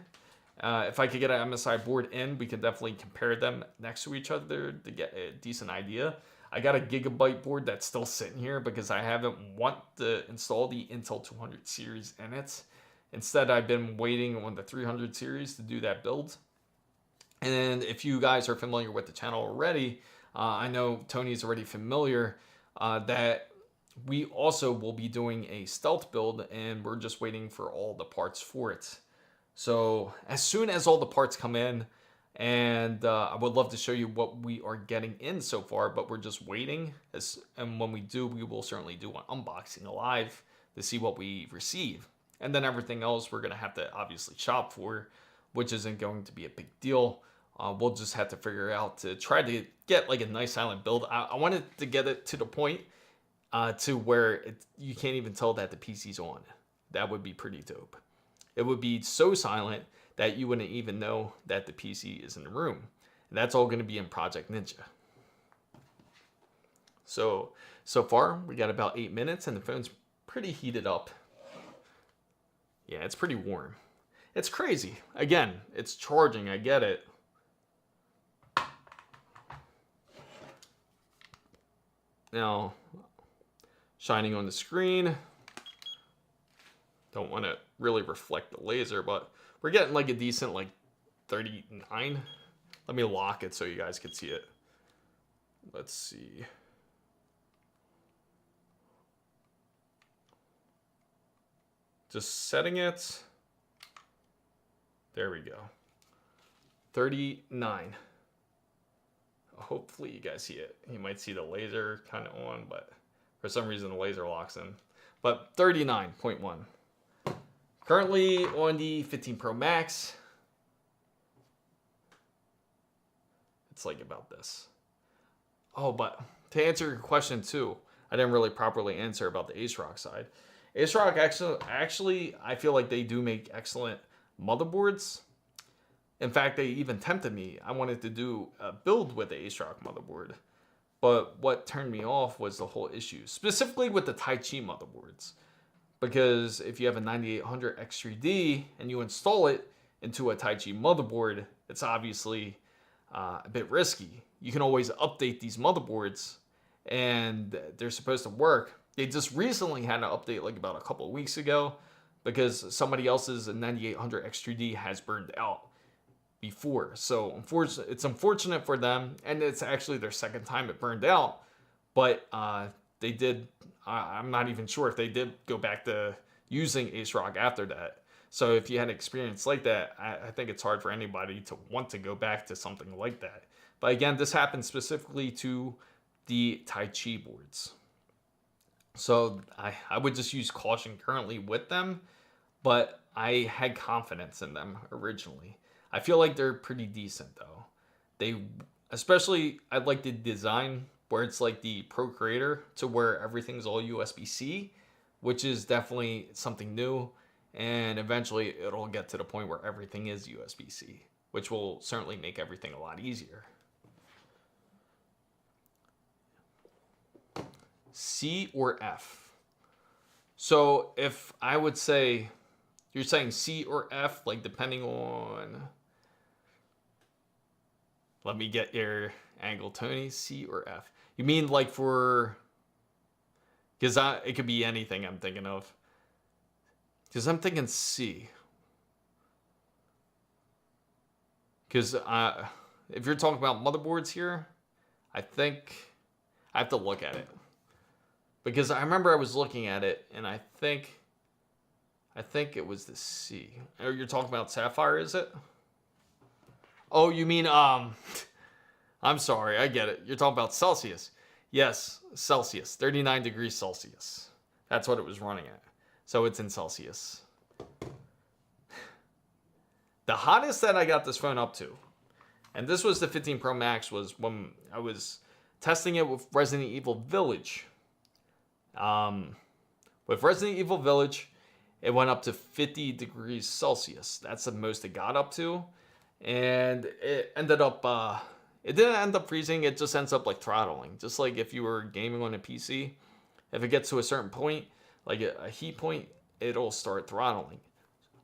If I could get an MSI board in, we could definitely compare them next to each other to get a decent idea. I got a Gigabyte board that's still sitting here because I haven't want to install the Intel 200 series in it. Instead, I've been waiting on the 300 series to do that build. And if you guys are familiar with the channel already, I know Tony's already familiar that we also will be doing a stealth build, and we're just waiting for all the parts for it. So as soon as all the parts come in, and I would love to show you what we are getting in so far, but we're just waiting. And when we do, we will certainly do an unboxing live to see what we receive. And then everything else we're going to have to obviously shop for, which isn't going to be a big deal. We'll just have to figure out to try to get like a nice silent build. I wanted to get it to the point to where you can't even tell that the PC's on. That would be pretty dope. It would be so silent that you wouldn't even know that the PC is in the room. And that's all going to be in Project Ninja. So far, we got about 8 minutes, and the phone's pretty heated up. Yeah, it's pretty warm. It's crazy. Again, it's charging, I get it. now shining on the screen. Don't want to really reflect the laser, but we're getting like a decent like 39. Let me lock it so you guys can see it. Let's see. Just setting it. There we go. 39. Hopefully you guys see it. You might see the laser kind of on, but for some reason the laser locks in. But 39.1. Currently on the 15 Pro Max. It's like about this. Oh, but to answer your question too, I didn't really properly answer about the ASRock side. ASRock actually, I feel like they do make excellent motherboards. In fact, they even tempted me. I wanted to do a build with the ASRock motherboard. But what turned me off was the whole issue, specifically with the Taichi motherboards. Because if you have a 9800 X3D and you install it into a Taichi motherboard, it's obviously a bit risky. You can always update these motherboards and they're supposed to work. They just recently had an update like about a couple of weeks ago because somebody else's 9800 X3D has burned out before. So it's unfortunate for them, and it's actually their second time it burned out, but they did, I'm not even sure if they did go back to using ASRock after that. So if you had an experience like that, I think it's hard for anybody to want to go back to something like that. But again, this happened specifically to the Taichi boards. So I would just use caution currently with them, but I had confidence in them originally. I feel like they're pretty decent though. Especially I like the design where it's like the Pro Creator to where everything's all USB-C, which is definitely something new. And eventually it'll get to the point where everything is USB-C, which will certainly make everything a lot easier. C or F? So if I would say, you're saying C or F, like depending on, let me get your angle, Tony, C or F. You mean like for, because it could be anything I'm thinking of. Because I'm thinking C. Because if you're talking about motherboards here, I think I have to look at it. Because I remember I was looking at it, and I think it was the C. Or you're talking about Sapphire, is it? Oh, you mean, I'm sorry, I get it. You're talking about Celsius. Yes, Celsius, 39 degrees Celsius. That's what it was running at. So it's in Celsius. The hottest that I got this phone up to, and this was the 15 Pro Max, was when I was testing it with Resident Evil Village. With Resident Evil Village, it went up to 50 degrees Celsius. That's the most it got up to. And it ended up, it didn't end up freezing. It just ends up like throttling. Just like if you were gaming on a PC, if it gets to a certain point, like a heat point, it'll start throttling.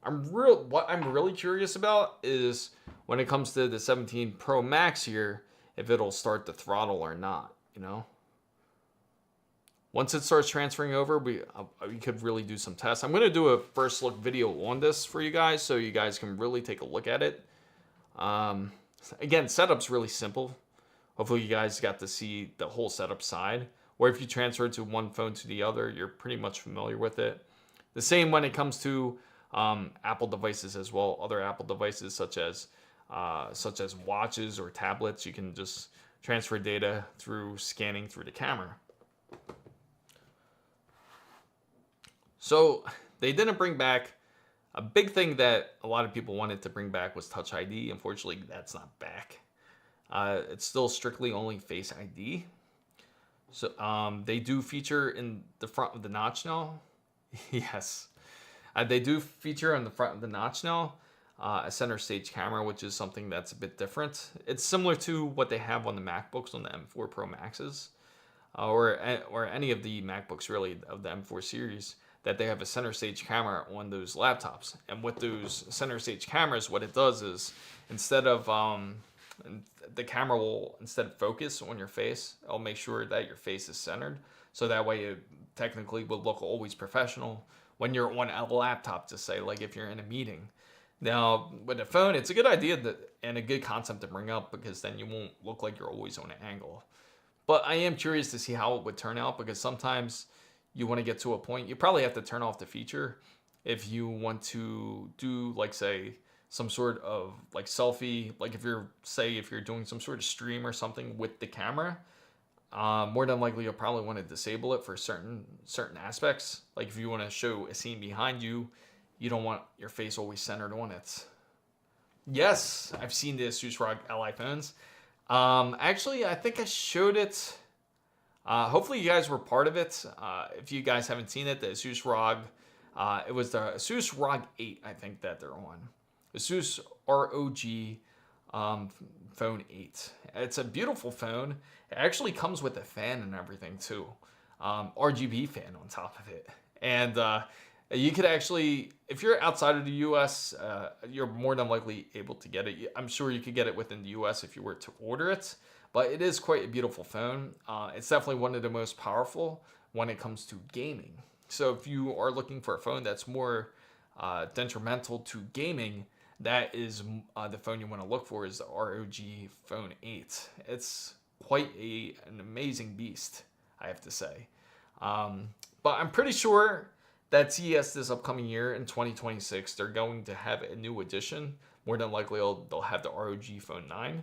What I'm really curious about is when it comes to the 17 Pro Max here, if it'll start to throttle or not, you know? Once it starts transferring over, we could really do some tests. I'm going to do a first look video on this for you guys so you guys can really take a look at it. Again, setup's really simple. Hopefully you guys got to see the whole setup side. Or if you transfer to one phone to the other, you're pretty much familiar with it. The same when it comes to Apple devices as well. Other Apple devices such as watches or tablets, you can just transfer data through scanning through the camera. So they didn't bring back a big thing that a lot of people wanted to bring back was Touch ID. Unfortunately, that's not back. It's still strictly only Face ID. So they do feature in the front of the notch now. Yes. They do feature on the front of the notch now a center stage camera, which is something that's a bit different. It's similar to what they have on the MacBooks on the M4 Pro Maxes, or any of the MacBooks really of the M4 series, that they have a center stage camera on those laptops. And with those center stage cameras, what it does is instead of and the camera will, instead of focus on your face, it'll make sure that your face is centered. So that way it technically will look always professional when you're on a laptop, to say, like if you're in a meeting. Now, with a phone, it's a good idea and a good concept to bring up, because then you won't look like you're always on an angle. But I am curious to see how it would turn out, because sometimes you want to get to a point, you probably have to turn off the feature if you want to do, like, say, some sort of like selfie, like if you're doing some sort of stream or something with the camera. More than likely you'll probably want to disable it for certain aspects. Like if you want to show a scene behind you, you don't want your face always centered on it. Yes, I've seen the ASUS ROG Ally phones. Actually, I think I showed it. Hopefully you guys were part of it. If you guys haven't seen it, the ASUS ROG, it was the ASUS ROG 8, I think, that they're on. ASUS ROG Phone 8. It's a beautiful phone. It actually comes with a fan and everything too. RGB fan on top of it. And you could actually, if you're outside of the US, you're more than likely able to get it. I'm sure you could get it within the US if you were to order it. But it is quite a beautiful phone. It's definitely one of the most powerful when it comes to gaming. So if you are looking for a phone that's more detrimental to gaming, that is the phone you want to look for, is the ROG Phone 8. It's quite an amazing beast, I have to say. But I'm pretty sure that CES this upcoming year in 2026, they're going to have a new edition. More than likely, they'll have the ROG Phone 9.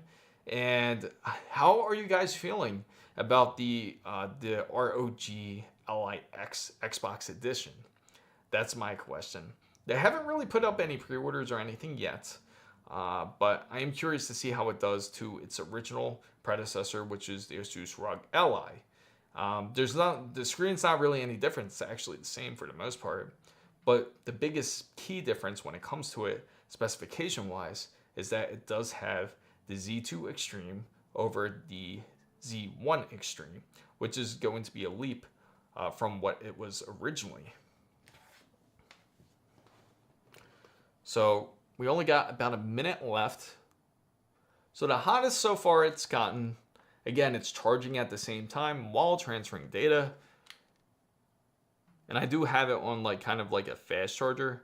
And how are you guys feeling about the ROG Ally X Xbox Edition? That's my question. They haven't really put up any pre-orders or anything yet, but I am curious to see how it does to its original predecessor, which is the ASUS ROG Ally. The screen's not really any different. It's actually the same for the most part. But the biggest key difference when it comes to it, specification-wise, is that it does have the Z2 Extreme over the Z1 Extreme, which is going to be a leap from what it was originally. So we only got about a minute left. So the hottest so far it's gotten, again, it's charging at the same time while transferring data. And I do have it on like kind of like a fast charger.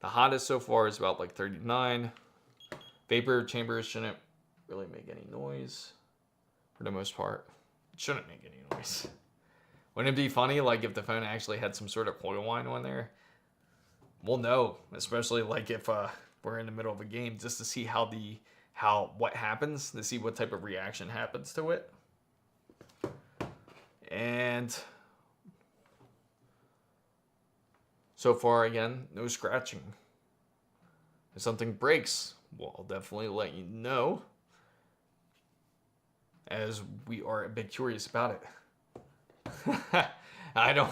The hottest so far is about like 39. Vapor chambers shouldn't really make any noise for the most part. It shouldn't make any noise. Wouldn't it be funny, like, if the phone actually had some sort of coil line on there? We'll know, especially like if we're in the middle of a game, just to see what happens, to see what type of reaction happens to it. And so far, again, no scratching. If something breaks, well, I'll definitely let you know, as we are a bit curious about it. I don't.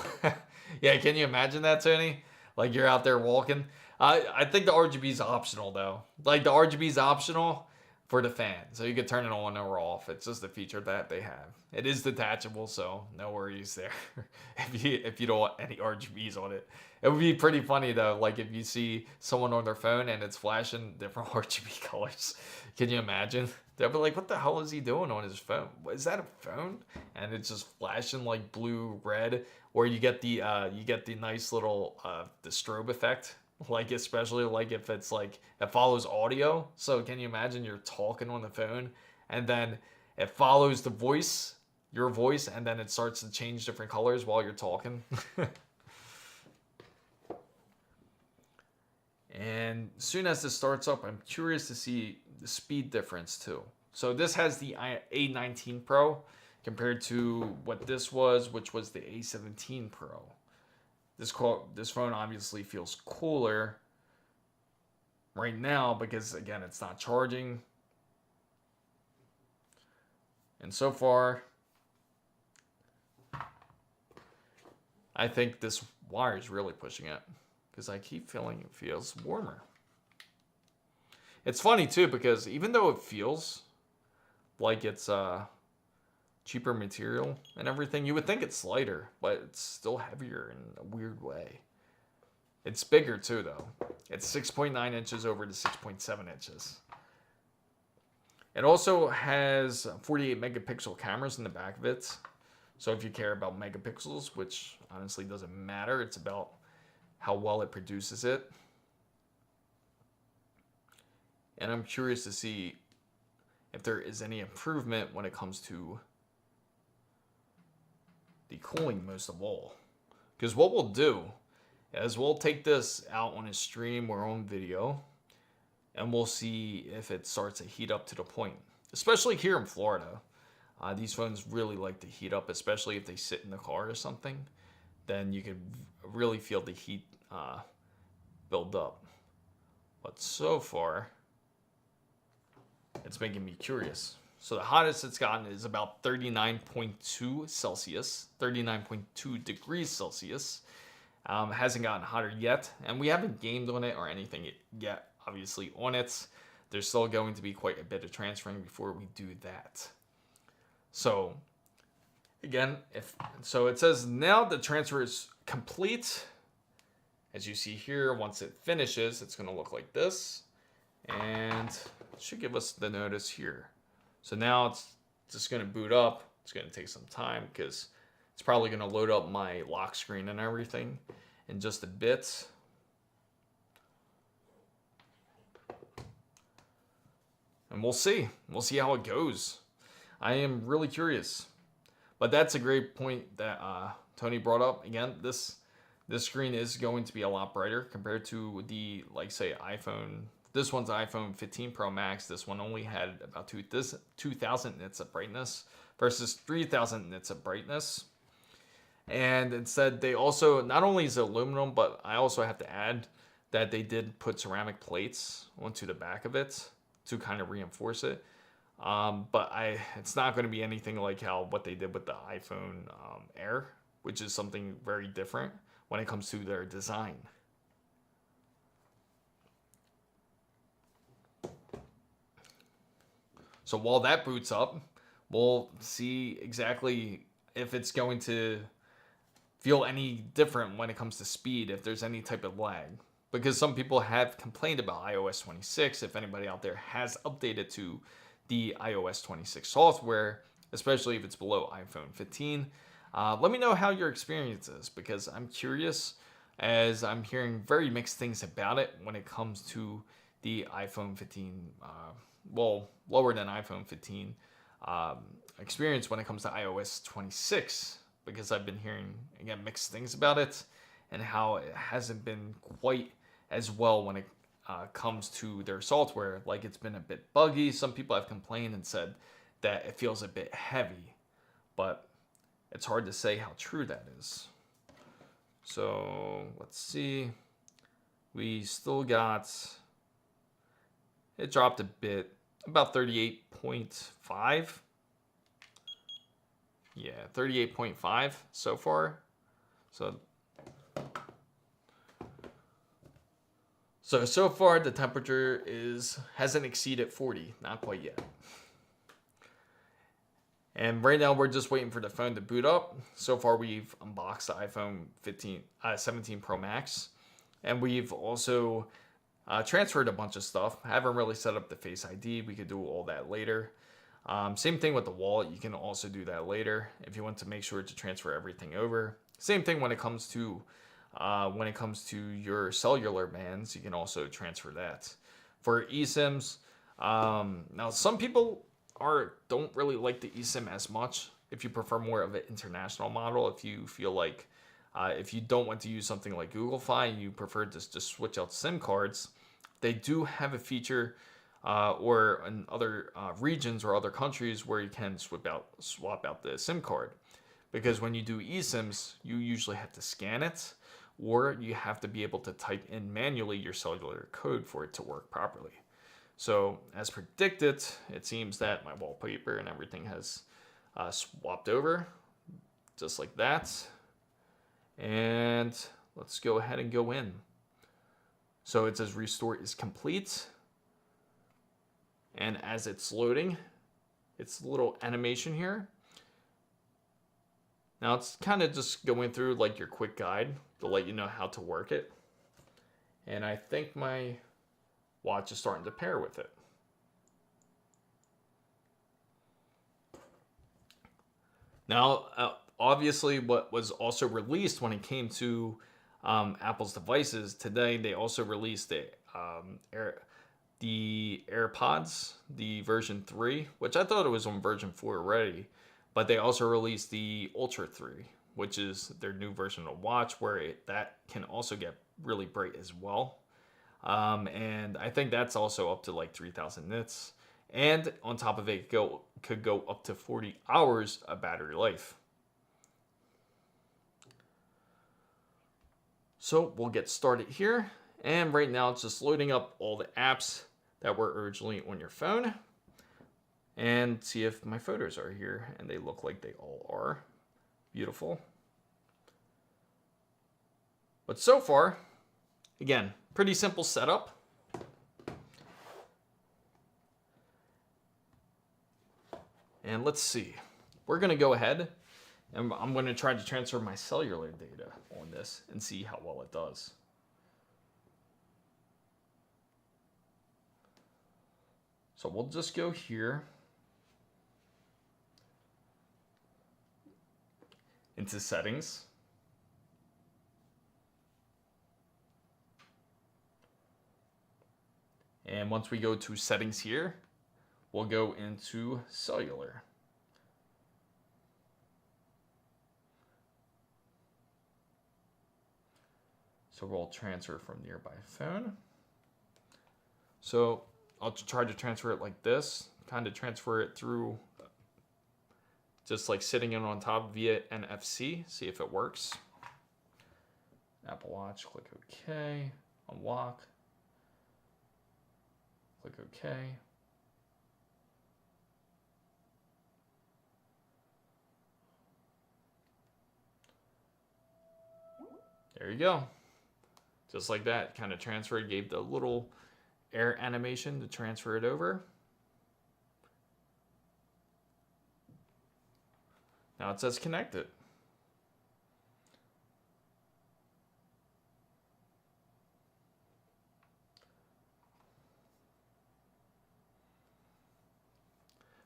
Yeah, can you imagine that, Tony? Like, you're out there walking. I think the RGB is optional, though. Like, the RGB is optional for the fan, so you can turn it on or off. It's just a feature that they have. It is detachable, so no worries there. if you don't want any RGBs on it. It would be pretty funny, though, like if you see someone on their phone and it's flashing different RGB colors. Can you imagine? They'll be like, what the hell is he doing on his phone? Is that a phone? And it's just flashing like blue, red, or you get the nice little the strobe effect. Like, especially like if it's like, it follows audio. So can you imagine you're talking on the phone and then it follows the voice, your voice, and then it starts to change different colors while you're talking. And as soon as this starts up, I'm curious to see the speed difference too. So this has the A19 Pro compared to what this was, which was the A17 Pro. This phone obviously feels cooler right now because, again, it's not charging. And so far, I think this wire is really pushing it, because I keep feeling it feels warmer. It's funny too, because even though it feels like it's cheaper material and everything, you would think it's lighter, but it's still heavier in a weird way. It's bigger too, though. It's 6.9 inches over to 6.7 inches. It also has 48 megapixel cameras in the back of it. So if you care about megapixels, which honestly doesn't matter, it's about how well it produces it. And I'm curious to see if there is any improvement when it comes to the cooling most of all. Because what we'll do is we'll take this out on a stream or on video, and we'll see if it starts to heat up to the point. Especially here in Florida. These phones really like to heat up, especially if they sit in the car or something. Then you can really feel the heat build up. But so far, it's making me curious. So the hottest it's gotten is about 39.2 Celsius, 39.2 degrees Celsius. Hasn't gotten hotter yet, and we haven't gamed on it or anything yet, obviously, on it. There's still going to be quite a bit of transferring before we do that. So, again, so it says now the transfer is complete. As you see here, once it finishes, it's going to look like this. And it should give us the notice here. So now it's just going to boot up. It's going to take some time because it's probably going to load up my lock screen and everything in just a bit. And we'll see. We'll see how it goes. I am really curious. But that's a great point that Tony brought up. Again, this screen is going to be a lot brighter compared to the, like, say, iPhone. This one's iPhone 15 Pro Max. This one only had about 2,000 nits of brightness versus 3,000 nits of brightness. And it said they also, not only is it aluminum, but I also have to add that they did put ceramic plates onto the back of it to kind of reinforce it. But it's not going to be anything like what they did with the iPhone Air, which is something very different when it comes to their design. So while that boots up, we'll see exactly if it's going to feel any different when it comes to speed, if there's any type of lag. Because some people have complained about iOS 26, if anybody out there has updated to the iOS 26 software, especially if it's below iPhone 15. Let me know how your experience is, because I'm curious, as I'm hearing very mixed things about it when it comes to the iPhone 15, well, lower than iPhone 15 experience when it comes to iOS 26, because I've been hearing, again, mixed things about it and how it hasn't been quite as well when it comes to their software. Like, it's been a bit buggy. Some people have complained and said that it feels a bit heavy, but it's hard to say how true that is. So let's see. We still got, it dropped a bit, about 38.5. Yeah, 38.5 so far. So far the temperature hasn't exceeded 40, not quite yet. And right now we're just waiting for the phone to boot up. So far we've unboxed the iPhone 17 Pro Max, and we've also transferred a bunch of stuff. I haven't really set up the Face ID. We could do all that later. Same thing with the wallet. You can also do that later if you want to make sure to transfer everything over. Same thing when it comes to your cellular bands. You can also transfer that. For eSIMs, now some people don't really like the eSIM as much. If you prefer more of an international model, if you feel like if you don't want to use something like Google Fi and you prefer to just switch out SIM cards, they do have a feature or in other regions or other countries where you can swap out the SIM card. Because when you do eSIMs, you usually have to scan it, or you have to be able to type in manually your cellular code for it to work properly. So as predicted, it seems that my wallpaper and everything has swapped over just like that. And let's go ahead and go in. So it says restore is complete. And as it's loading, it's a little animation here. Now it's kind of just going through like your quick guide to let you know how to work it. And I think my watch is starting to pair with it. Now, obviously, what was also released when it came to Apple's devices today, they also released the AirPods, the version 3, which I thought it was on version 4 already, but they also released the Ultra 3, which is their new version of watch, where that can also get really bright as well. And I think that's also up to like 3,000 nits. And on top of it, could go up to 40 hours of battery life. So we'll get started here. And right now it's just loading up all the apps that were originally on your phone. And see if my photos are here. And they look like they all are. Beautiful. But so far, again, pretty simple setup. And let's see. We're going to go ahead and I'm going to try to transfer my cellular data on this and see how well it does. So we'll just go here into settings. And once we go to settings here, we'll go into cellular. So we'll transfer from nearby phone. So I'll try to transfer it like this, kind of transfer it through, just like sitting in on top via NFC, see if it works. Apple Watch, click OK, unlock, click OK. There you go. Just like that, kind of transferred, gave the little air animation to transfer it over. Now it says connected.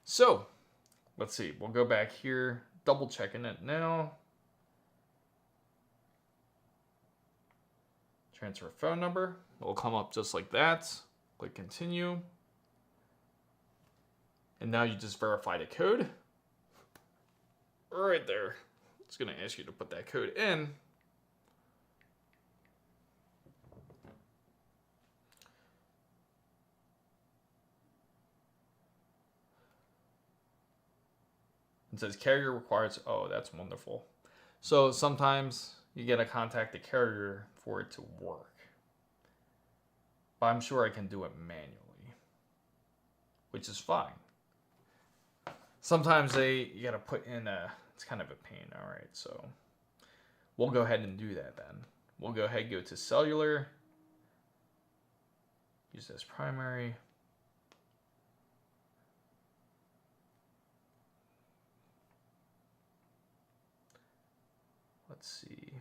So, let's see, we'll go back here, double checking it now. Transfer phone number. It will come up just like that. Click continue. And now you just verify the code. Right there. It's going to ask you to put that code in. It says carrier requires, oh, that's wonderful. So sometimes you got to contact the carrier for it to work. But I'm sure I can do it manually, which is fine. Sometimes you got to put in it's kind of a pain. All right, so we'll go ahead and do that then. We'll go ahead and go to cellular. Use this primary. Let's see.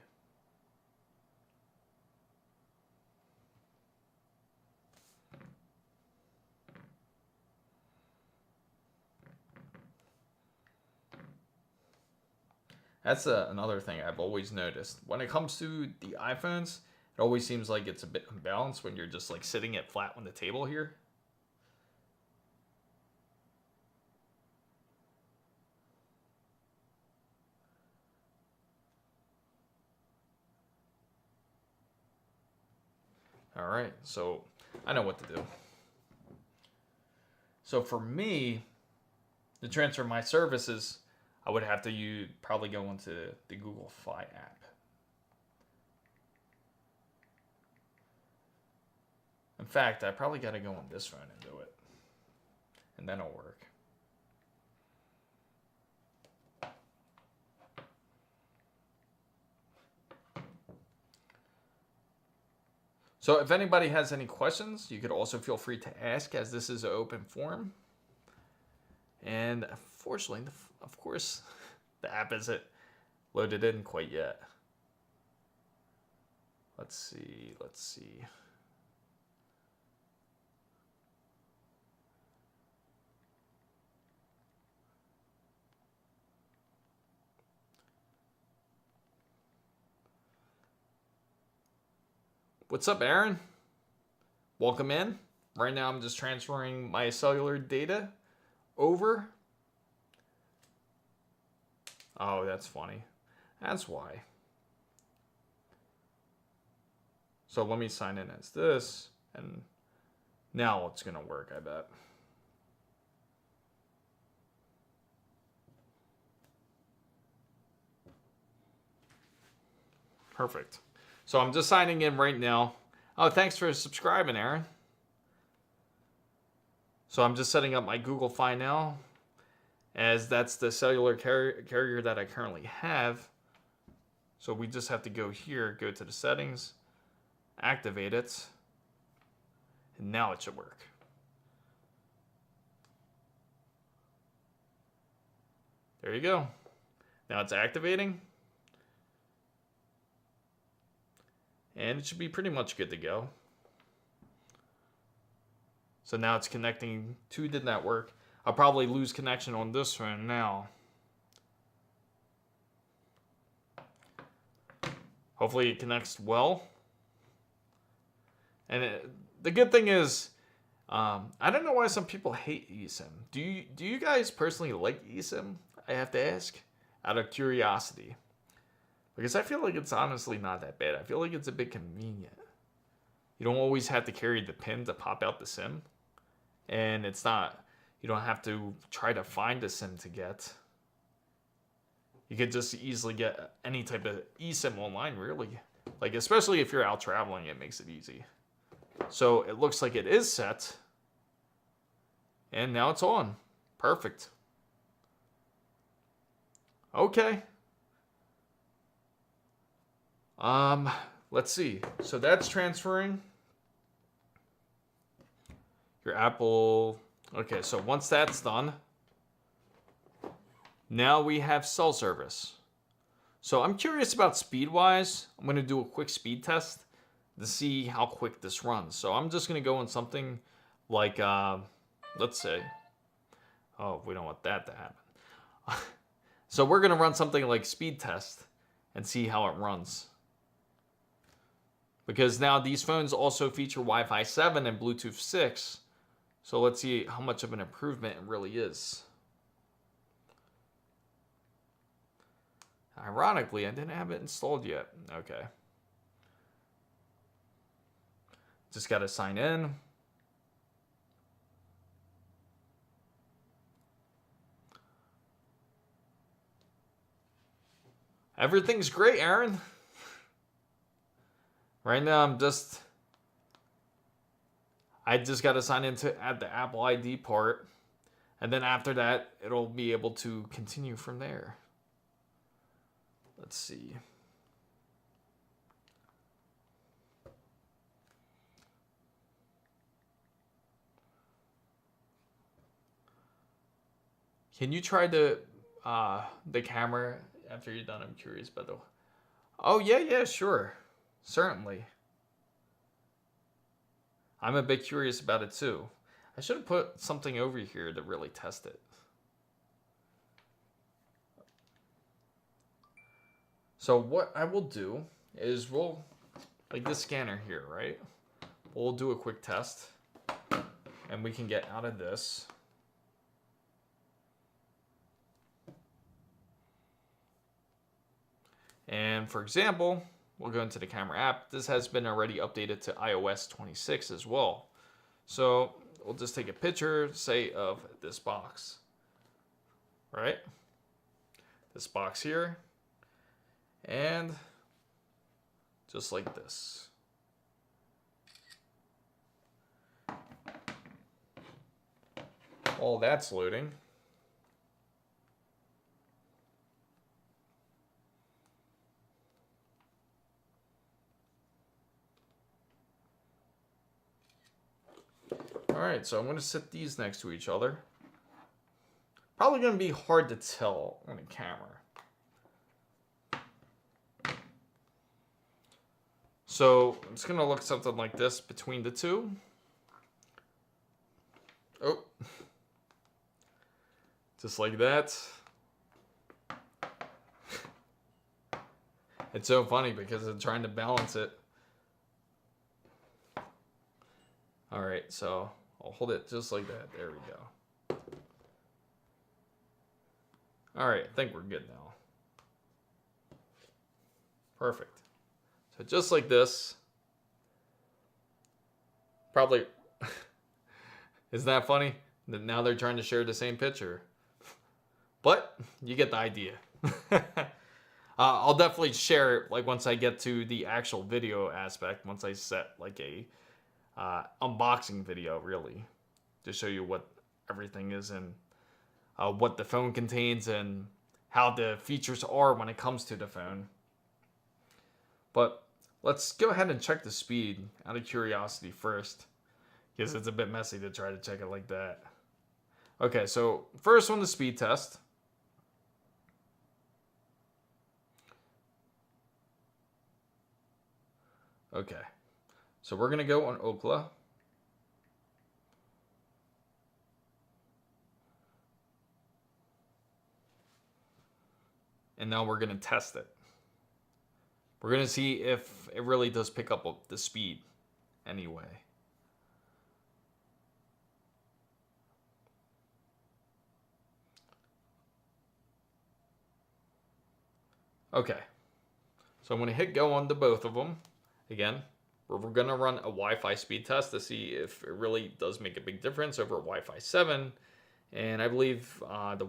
That's another thing I've always noticed. When it comes to the iPhones, it always seems like it's a bit unbalanced when you're just like sitting it flat on the table here. All right, so I know what to do. So for me, to transfer my services, I would have to probably go into the Google Fi app. In fact, I probably got to go on this phone and do it. And then it'll work. So if anybody has any questions, you could also feel free to ask, as this is an open forum. And unfortunately, of course, the app isn't loaded in quite yet. Let's see. What's up, Aaron? Welcome in. Right now I'm just transferring my cellular data over. Oh, that's funny. That's why. So let me sign in as this, and now it's gonna work, I bet. Perfect. So I'm just signing in right now. Oh, thanks for subscribing, Aaron. So I'm just setting up my Google Fi now, as that's the cellular carrier that I currently have. So we just have to go here, go to the settings, activate it, and now it should work. There you go. Now it's activating. And it should be pretty much good to go. So now it's connecting to the network. I'll probably lose connection on this one now. Hopefully it connects well. And the good thing is, I don't know why some people hate eSIM. Do you guys personally like eSIM? I have to ask, out of curiosity. Because I feel like it's honestly not that bad. I feel like it's a bit convenient. You don't always have to carry the pin to pop out the SIM. And it's not, you don't have to try to find a SIM to get. You could just easily get any type of eSIM online, really. Like, especially if you're out traveling, it makes it easy. So it looks like it is set. And now it's on. Perfect. Okay. Let's see. So that's transferring your Apple. Okay, so once that's done, now we have cell service. So I'm curious about speed-wise. I'm going to do a quick speed test to see how quick this runs. So I'm just going to go on something like, let's say, oh, we don't want that to happen. So we're going to run something like speed test and see how it runs. Because now these phones also feature Wi-Fi 7 and Bluetooth 6. So let's see how much of an improvement it really is. Ironically, I didn't have it installed yet. Okay. Just got to sign in. Everything's great, Aaron. Right now, I just got to sign in to add the Apple ID part. And then after that, it'll be able to continue from there. Let's see. Can you try the camera after you're done? I'm curious, by the way. Oh, yeah, sure. Certainly. I'm a bit curious about it too. I should have put something over here to really test it. So what I will do is we'll, like this scanner here, right? We'll do a quick test and we can get out of this. And for example, we'll go into the camera app. This has been already updated to iOS 26 as well. So we'll just take a picture, say, of this box, right? This box here. And just like this. While that's loading, all right, so I'm going to set these next to each other. Probably going to be hard to tell on a camera. So it's going to look something like this between the two. Oh. Just like that. It's so funny because I'm trying to balance it. All right, so I'll hold it just like that. There we go. All right, I think we're good now. Perfect. So just like this. Probably. Isn't that funny? Now they're trying to share the same picture. But you get the idea. I'll definitely share it like once I get to the actual video aspect. Once I set like a unboxing video, really, to show you what everything is and what the phone contains and how the features are when it comes to the phone. But let's go ahead and check the speed out of curiosity first, because it's a bit messy to try to check it like that. Okay, so first one, the speed test. Okay, so we're gonna go on Ookla. And now we're gonna test it. We're gonna see if it really does pick up the speed anyway. Okay, so I'm gonna hit go on to both of them. Again, we're gonna run a Wi-Fi speed test to see if it really does make a big difference over Wi-Fi 7. And I believe the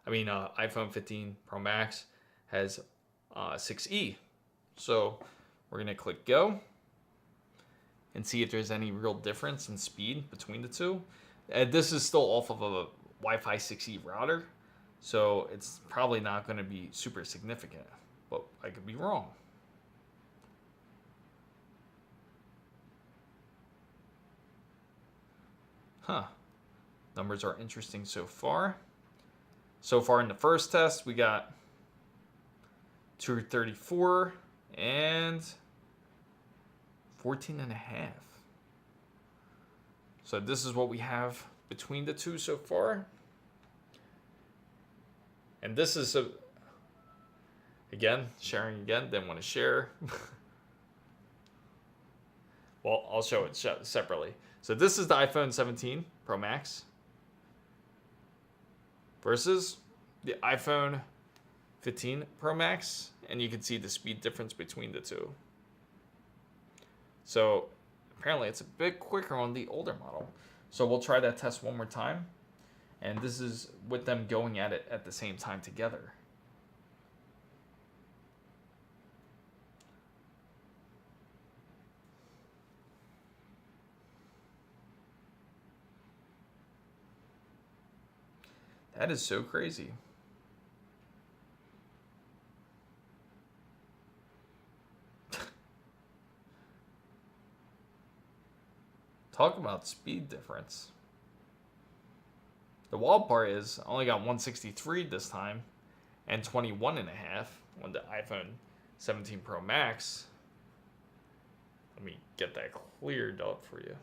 iPhone 15 Pro Max has 6E. So we're gonna click go and see if there's any real difference in speed between the two. And this is still off of a Wi-Fi 6E router, so it's probably not gonna be super significant, but I could be wrong. Huh. Numbers are interesting so far. So far in the first test, we got 234 and 14.5. So this is what we have between the two so far. And this is again, sharing again, didn't want to share. Well, I'll show it separately. So this is the iPhone 17 Pro Max versus the iPhone 15 Pro Max, and you can see the speed difference between the two. So apparently it's a bit quicker on the older model. So we'll try that test one more time, and this is with them going at it at the same time together. That is so crazy. Talk about speed difference. The wild part is I only got 163 this time and 21.5 on the iPhone 17 Pro Max. Let me get that cleared up for you.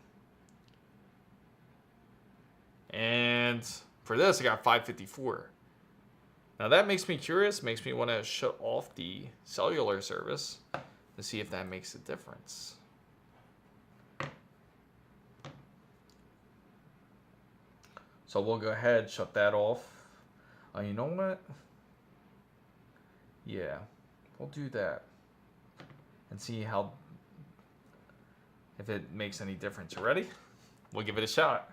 And for this, I got 554. Now that makes me curious, makes me want to shut off the cellular service to see if that makes a difference. So we'll go ahead, shut that off. You know what? Yeah, we'll do that and see if it makes any difference. You ready? We'll give it a shot.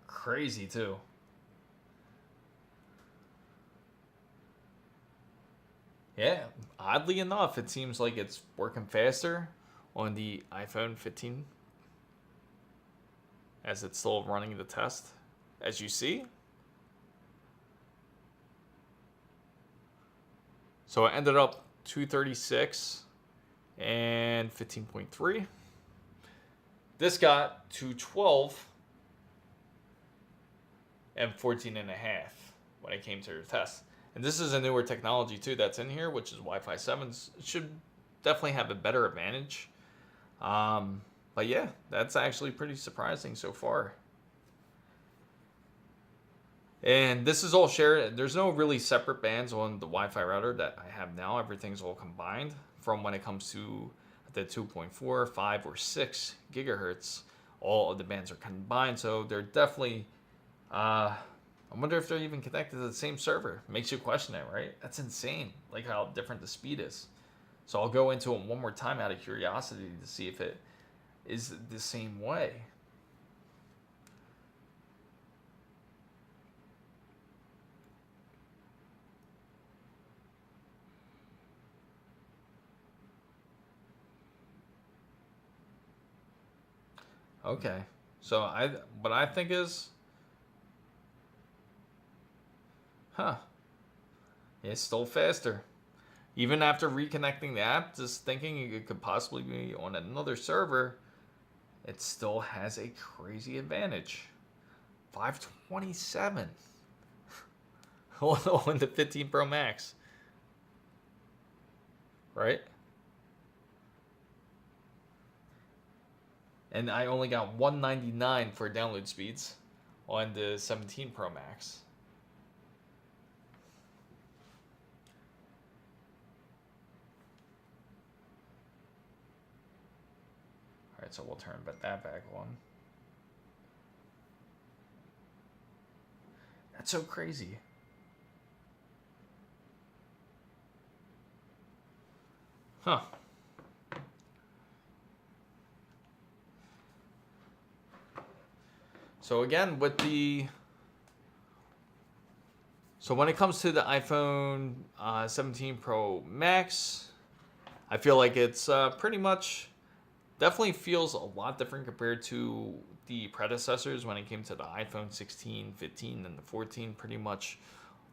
Crazy too. Yeah, oddly enough, it seems like it's working faster on the iPhone 15 as it's still running the test, as you see. So it ended up 236 and 15.3. This got 212 and 14.5 when it came to the test. And this is a newer technology too that's in here, which is Wi-Fi 7. It should definitely have a better advantage. But yeah, that's actually pretty surprising so far. And this is all shared. There's no really separate bands on the Wi-Fi router that I have now. Everything's all combined from when it comes to the 2.4, 5, or 6 gigahertz. All of the bands are combined, so they're definitely. I wonder if they're even connected to the same server. Makes you question it, right? That's insane. Like how different the speed is. So I'll go into it one more time out of curiosity to see if it is the same way. Okay. So what I think is, it's still faster. Even after reconnecting the app, just thinking it could possibly be on another server, it still has a crazy advantage. 527 on the 15 Pro Max, right? And I only got 199 for download speeds on the 17 Pro Max. Alright, so we'll turn that back on. That's so crazy. Huh. So again, with so when it comes to the iPhone 17 Pro Max, I feel like it's pretty much, definitely feels a lot different compared to the predecessors when it came to the iPhone 16, 15, and the 14. Pretty much,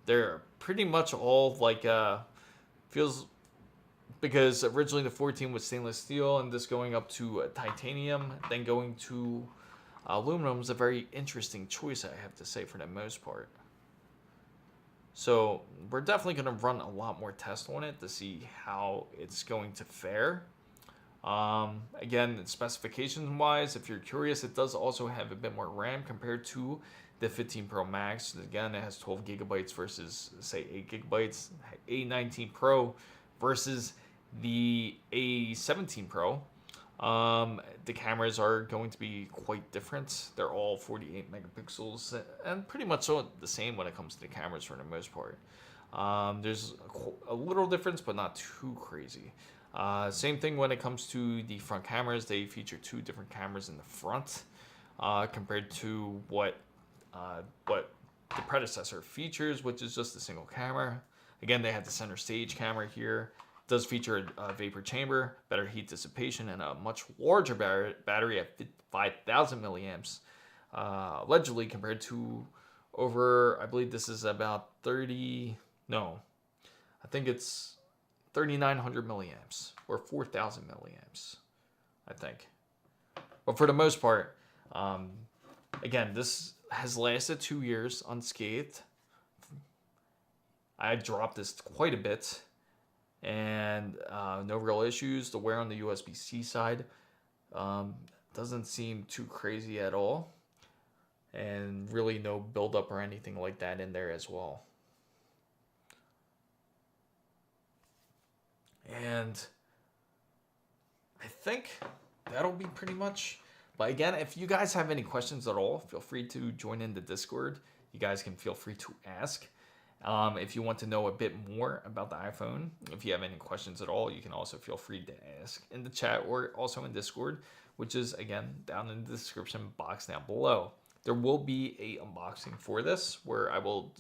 they're pretty much all like, feels, because originally the 14 was stainless steel and this going up to titanium, then going to aluminum is a very interesting choice, I have to say, for the most part. So we're definitely going to run a lot more tests on it to see how it's going to fare. Again, specifications wise, if you're curious, it does also have a bit more RAM compared to the 15 Pro Max. Again, it has 12 gigabytes versus, say, 8 gigabytes. A19 Pro versus the A17 Pro. The cameras are going to be quite different. They're all 48 megapixels and pretty much the same when it comes to the cameras for the most part. There's a little difference, but not too crazy. Same thing when it comes to the front cameras. They feature 2 different cameras in the front compared to what the predecessor features, which is just a single camera. Again, they have the center stage camera here. It does feature a vapor chamber, better heat dissipation, and a much larger battery at 5,000 milliamps, allegedly, compared to over, I believe this is about 30, no, I think it's 3,900 milliamps or 4,000 milliamps, I think. But for the most part, again, this has lasted 2 years unscathed. I dropped this quite a bit, and no real issues. The wear on the USB-C side doesn't seem too crazy at all, and really no buildup or anything like that in there as well. And I think that'll be pretty much. But again, if you guys have any questions at all, feel free to join in the Discord. You guys can feel free to ask. If you want to know a bit more about the iPhone, if you have any questions at all, you can also feel free to ask in the chat or also in Discord, which is, again, down in the description box down below. There will be a unboxing for this where I will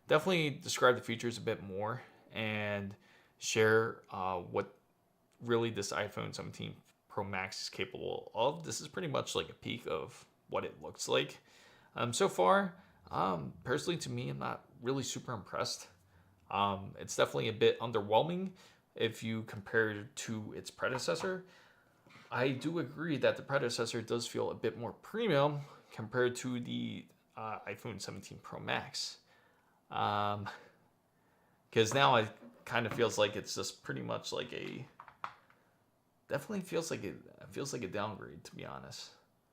definitely describe the features a bit more and share what really this iPhone 17 Pro Max is capable of. This is pretty much like a peek of what it looks like. So far, personally, to me, I'm not really super impressed. It's definitely a bit underwhelming if you compare it to its predecessor. I do agree that the predecessor does feel a bit more premium compared to the iPhone 17 Pro Max. Because now it kind of feels like it's just pretty much like definitely feels like a downgrade, to be honest,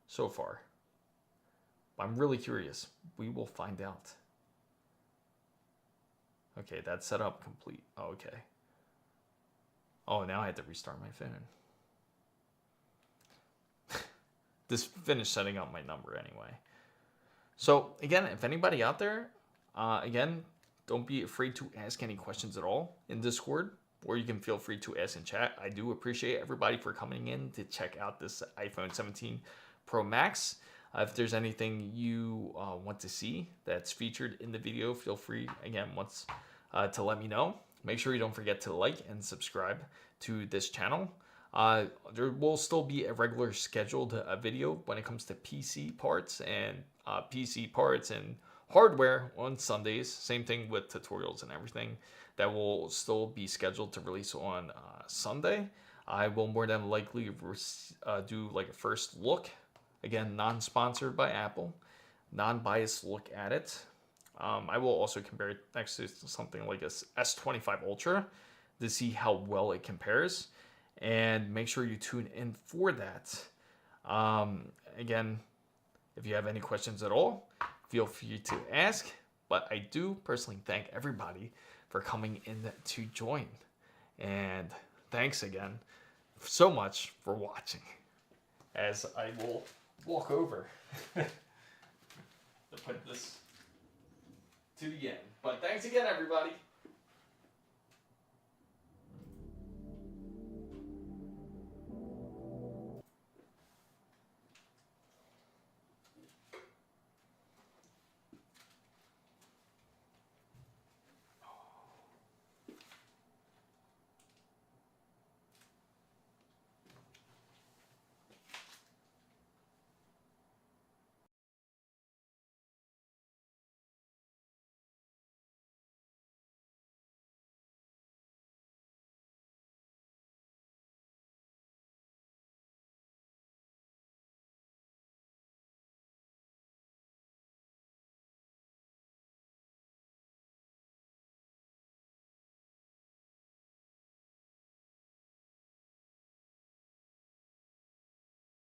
so far. I'm really curious. We will find out. Okay, that's set up complete. Oh, okay. Oh, now I have to restart my phone. This finished setting up my number anyway. So again, if anybody out there, again, don't be afraid to ask any questions at all in Discord, or you can feel free to ask in chat. I do appreciate everybody for coming in to check out this iPhone 17 Pro Max. If there's anything you want to see that's featured in the video, feel free, again, to let me know. Make sure you don't forget to like and subscribe to this channel. There will still be a regular scheduled video when it comes to PC parts and hardware on Sundays. Same thing with tutorials and everything that will still be scheduled to release on Sunday. I will more than likely do like a first look. Again, non-sponsored by Apple, non-biased look at it. I will also compare it next to something like a S25 Ultra to see how well it compares, and make sure you tune in for that. Again, if you have any questions at all, feel free to ask, but I do personally thank everybody for coming in to join, and thanks again so much for watching, as I will walk over to put this to the end. But thanks again, everybody.